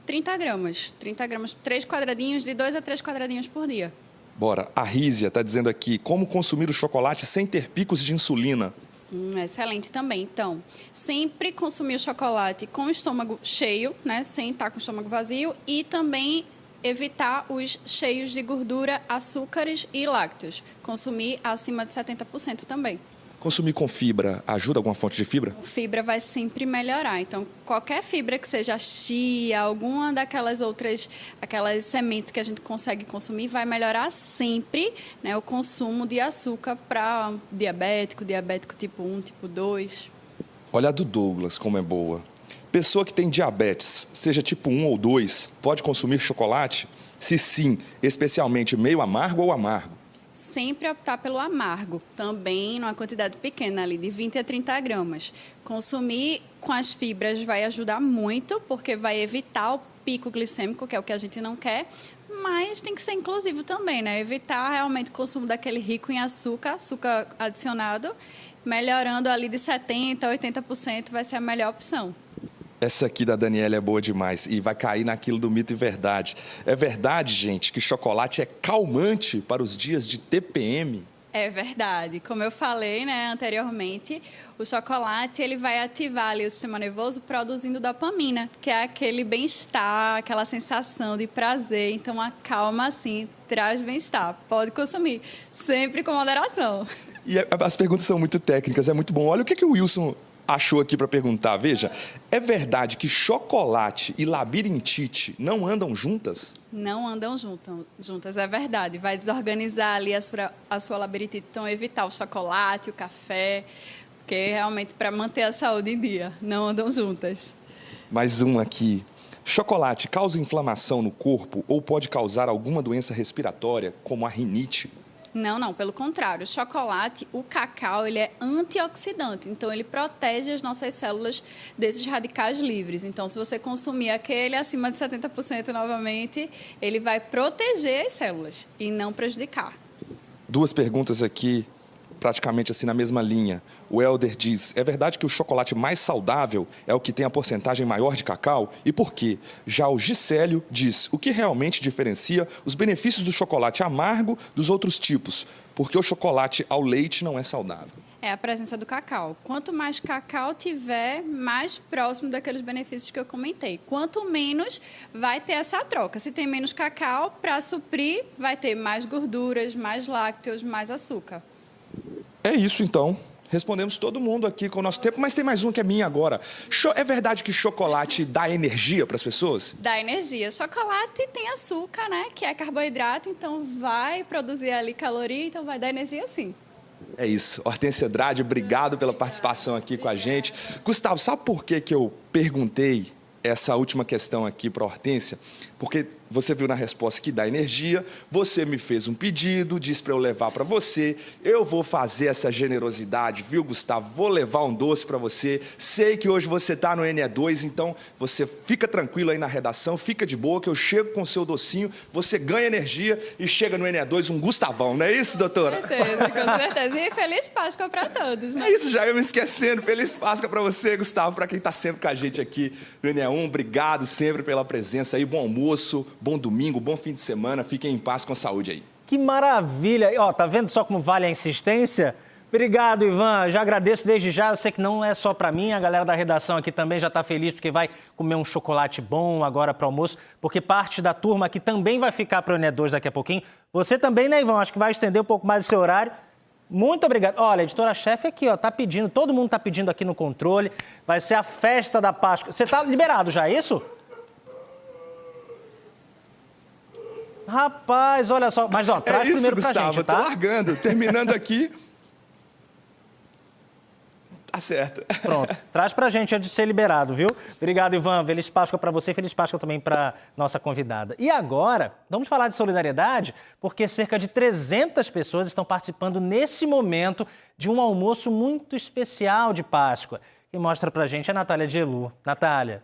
30 gramas. 30 gramas, 3 quadradinhos, de 2 a 3 quadradinhos por dia. Bora, a Rízia está dizendo aqui, como consumir o chocolate sem ter picos de insulina? Excelente também. Então, sempre consumir o chocolate com o estômago cheio, né, sem estar com o estômago vazio, e também evitar os cheios de gordura, açúcares e lácteos. Consumir acima de 70% também. Consumir com fibra ajuda alguma fonte de fibra? Fibra vai sempre melhorar. Então, qualquer fibra que seja chia, alguma daquelas outras, aquelas sementes que a gente consegue consumir, vai melhorar sempre, né, o consumo de açúcar para diabético tipo 1, tipo 2. Olha a do Douglas, como é boa. Pessoa que tem diabetes, seja tipo 1 ou 2, pode consumir chocolate? Se sim, especialmente meio amargo ou amargo? Sempre optar pelo amargo, também numa quantidade pequena ali, de 20 a 30 gramas. Consumir com as fibras vai ajudar muito, porque vai evitar o pico glicêmico, que é o que a gente não quer, mas tem que ser inclusivo também, né? Evitar realmente o consumo daquele rico em açúcar adicionado, melhorando ali de 70% a 80% vai ser a melhor opção. Essa aqui da Daniela é boa demais e vai cair naquilo do mito e verdade. É verdade, gente, que chocolate é calmante para os dias de TPM? É verdade. Como eu falei, né, anteriormente, o chocolate ele vai ativar ali o sistema nervoso produzindo dopamina, que é aquele bem-estar, aquela sensação de prazer. Então, a calma, assim, traz bem-estar. Pode consumir, sempre com moderação. E as perguntas são muito técnicas, é muito bom. Olha o que o Wilson achou aqui para perguntar. Veja, é verdade que chocolate e labirintite não andam juntas? Não andam juntas, é verdade. Vai desorganizar ali a sua labirintite. Então, evitar o chocolate, o café, porque realmente para manter a saúde em dia, não andam juntas. Mais um aqui. Chocolate causa inflamação no corpo ou pode causar alguma doença respiratória, como a rinite? Não, pelo contrário. O chocolate, o cacau, ele é antioxidante, então ele protege as nossas células desses radicais livres. Então, se você consumir aquele acima de 70% novamente, ele vai proteger as células e não prejudicar. 2 perguntas aqui, praticamente assim na mesma linha. O Helder diz, é verdade que o chocolate mais saudável é o que tem a porcentagem maior de cacau? E por quê? Já o Gisélio diz, o que realmente diferencia os benefícios do chocolate amargo dos outros tipos? Porque o chocolate ao leite não é saudável. É a presença do cacau. Quanto mais cacau tiver, mais próximo daqueles benefícios que eu comentei. Quanto menos, vai ter essa troca. Se tem menos cacau, para suprir, vai ter mais gorduras, mais lácteos, mais açúcar. É isso, então. Respondemos todo mundo aqui com o nosso tempo, mas tem mais uma que é minha agora. É verdade que chocolate dá energia para as pessoas? Dá energia. Chocolate tem açúcar, né? Que é carboidrato, então vai produzir ali caloria, então vai dar energia sim. É isso. Hortência Andrade, obrigado pela participação aqui com a gente. Gustavo, sabe por que eu perguntei essa última questão aqui para a Hortência? Porque você viu na resposta que dá energia, você me fez um pedido, disse para eu levar para você, eu vou fazer essa generosidade, viu, Gustavo? Vou levar um doce para você, sei que hoje você está no NE2, então você fica tranquilo aí na redação, fica de boa que eu chego com o seu docinho, você ganha energia e chega no NE2 um Gustavão, não é isso, doutora? Com certeza. E feliz Páscoa para todos, né? É isso, já eu me esquecendo, feliz Páscoa para você, Gustavo, para quem está sempre com a gente aqui no NE1, obrigado sempre pela presença aí, bom almoço, bom domingo, bom fim de semana, fiquem em paz com saúde aí. Que maravilha! Ó, tá vendo só como vale a insistência? Obrigado, Ivan. Já agradeço desde já. Eu sei que não é só para mim, a galera da redação aqui também já está feliz porque vai comer um chocolate bom agora para o almoço, porque parte da turma aqui também vai ficar para o NE2 daqui a pouquinho. Você também, né, Ivan? Acho que vai estender um pouco mais o seu horário. Muito obrigado. Olha, a editora-chefe aqui, ó, tá pedindo, todo mundo tá pedindo aqui no controle. Vai ser a festa da Páscoa. Você tá liberado já, é isso? Rapaz, olha só. Mas, ó, traz isso, primeiro pra Gustavo, gente, tá? Tô largando, terminando aqui. Tá certo. Pronto, traz pra gente antes de ser liberado, viu? Obrigado, Ivan. Feliz Páscoa pra você e feliz Páscoa também pra nossa convidada. E agora, vamos falar de solidariedade, porque cerca de 300 pessoas estão participando nesse momento de um almoço muito especial de Páscoa. Quem mostra pra gente é a Natália Gelu. Natália.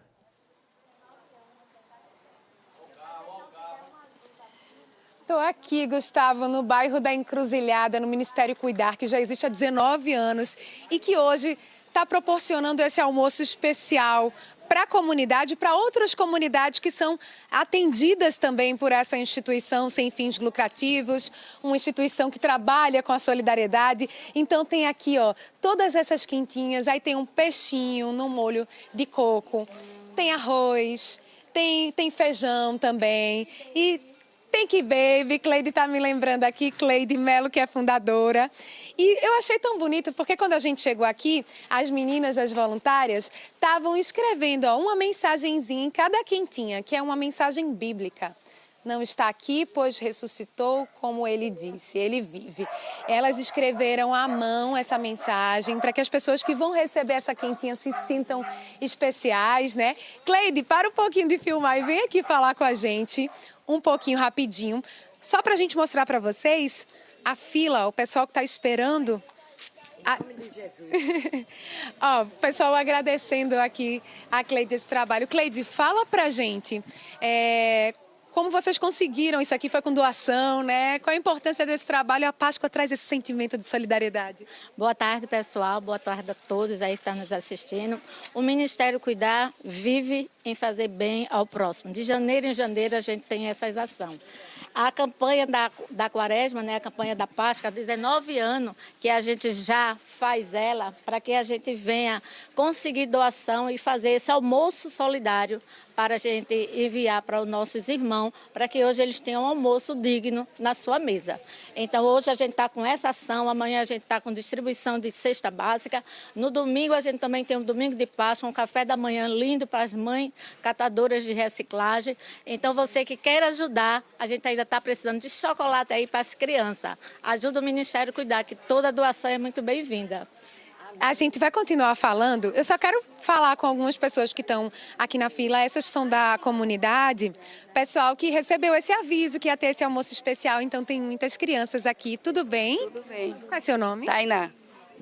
Estou aqui, Gustavo, no bairro da Encruzilhada, no Ministério Cuidar, que já existe há 19 anos e que hoje está proporcionando esse almoço especial para a comunidade, para outras comunidades que são atendidas também por essa instituição sem fins lucrativos, uma instituição que trabalha com a solidariedade. Então tem aqui, ó, todas essas quentinhas, aí tem um peixinho no molho de coco, tem arroz, tem feijão também e tem que baby, Cleide está me lembrando aqui, Cleide Melo, que é fundadora. E eu achei tão bonito, porque quando a gente chegou aqui, as meninas, as voluntárias, estavam escrevendo uma mensagenzinha em cada quentinha, que é uma mensagem bíblica. Não está aqui, pois ressuscitou, como ele disse, ele vive. Elas escreveram à mão essa mensagem para que as pessoas que vão receber essa quentinha se sintam especiais, né? Cleide, para um pouquinho de filmar e vem aqui falar com a gente um pouquinho rapidinho, só para a gente mostrar para vocês a fila, o pessoal que está esperando. Ó, o pessoal agradecendo aqui a Cleide esse trabalho. Cleide, fala pra gente como vocês conseguiram, isso aqui foi com doação, né? Qual a importância desse trabalho? A Páscoa traz esse sentimento de solidariedade. Boa tarde, pessoal. Boa tarde a todos aí que estão nos assistindo. O Ministério Cuidar vive em fazer bem ao próximo. De janeiro em janeiro a gente tem essas ações. A campanha da Quaresma, né, a campanha da Páscoa, há 19 anos que a gente já faz ela para que a gente venha conseguir doação e fazer esse almoço solidário para a gente enviar para os nossos irmãos, para que hoje eles tenham um almoço digno na sua mesa. Então, hoje a gente está com essa ação, amanhã a gente está com distribuição de cesta básica. No domingo, a gente também tem um domingo de Páscoa, um café da manhã lindo para as mães catadoras de reciclagem. Então, você que quer ajudar, a gente ainda está precisando de chocolate aí para as crianças. Ajuda o Ministério a cuidar, que toda doação é muito bem-vinda. A gente vai continuar falando. Eu só quero falar com algumas pessoas que estão aqui na fila. Essas são da comunidade. Pessoal que recebeu esse aviso que ia ter esse almoço especial. Então tem muitas crianças aqui. Tudo bem? Tudo bem. Qual é seu nome? Tainá.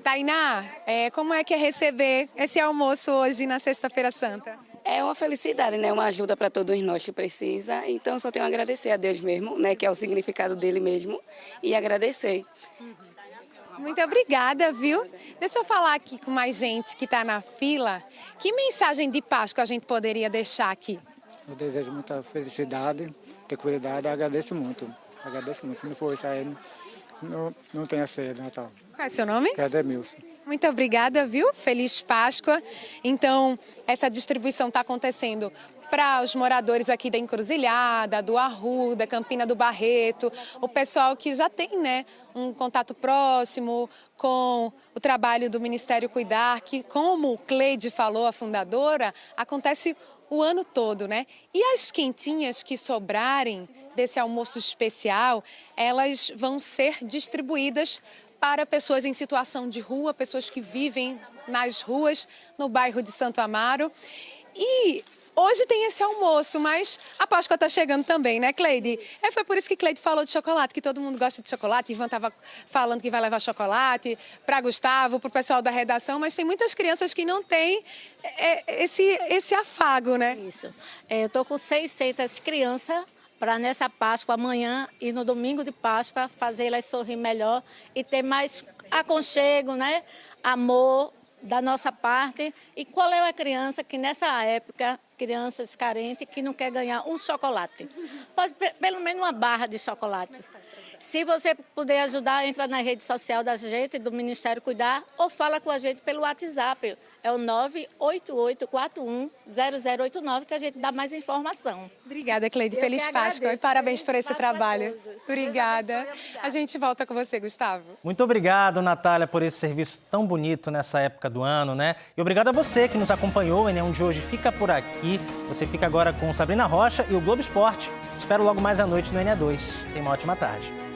Tainá, como é que é receber esse almoço hoje na Sexta-feira Santa? É uma felicidade, né? Uma ajuda para todos nós que precisa. Então só tenho a agradecer a Deus mesmo, né? Que é o significado dele mesmo. E agradecer. Muito obrigada, viu? Deixa eu falar aqui com mais gente que está na fila. Que mensagem de Páscoa a gente poderia deixar aqui? Eu desejo muita felicidade, tranquilidade, agradeço muito. Se não for isso aí, não tem a ceia de Natal. Qual é seu nome? Edemilson. Muito obrigada, viu? Feliz Páscoa. Então, essa distribuição está acontecendo para os moradores aqui da Encruzilhada, do Arruda, Campina do Barreto, o pessoal que já tem, né, um contato próximo com o trabalho do Ministério Cuidar, que, como Cleide falou, a fundadora, acontece o ano todo, né? E as quentinhas que sobrarem desse almoço especial, elas vão ser distribuídas para pessoas em situação de rua, pessoas que vivem nas ruas, no bairro de Santo Amaro. E hoje tem esse almoço, mas a Páscoa está chegando também, né, Cleide? Foi por isso que Cleide falou de chocolate, que todo mundo gosta de chocolate. Ivan estava falando que vai levar chocolate para Gustavo, para o pessoal da redação, mas tem muitas crianças que não têm esse afago, né? Isso. Eu estou com 600 crianças para nessa Páscoa amanhã e no domingo de Páscoa fazer elas sorrir melhor e ter mais aconchego, né? Amor da nossa parte. E qual é a criança que nessa época, crianças carentes, que não quer ganhar um chocolate? Pode pelo menos uma barra de chocolate. Se você puder ajudar, entra na rede social da gente, do Ministério Cuidar, ou fala com a gente pelo WhatsApp. É o 988410089, que a gente dá mais informação. Obrigada, Cleide. Feliz Páscoa e parabéns por esse trabalho. Obrigada. A gente volta com você, Gustavo. Muito obrigado, Natália, por esse serviço tão bonito nessa época do ano, né? E obrigado a você que nos acompanhou. O Enel de hoje fica por aqui. Você fica agora com Sabrina Rocha e o Globo Esporte. Espero logo mais à noite no NE2. Tenha uma ótima tarde.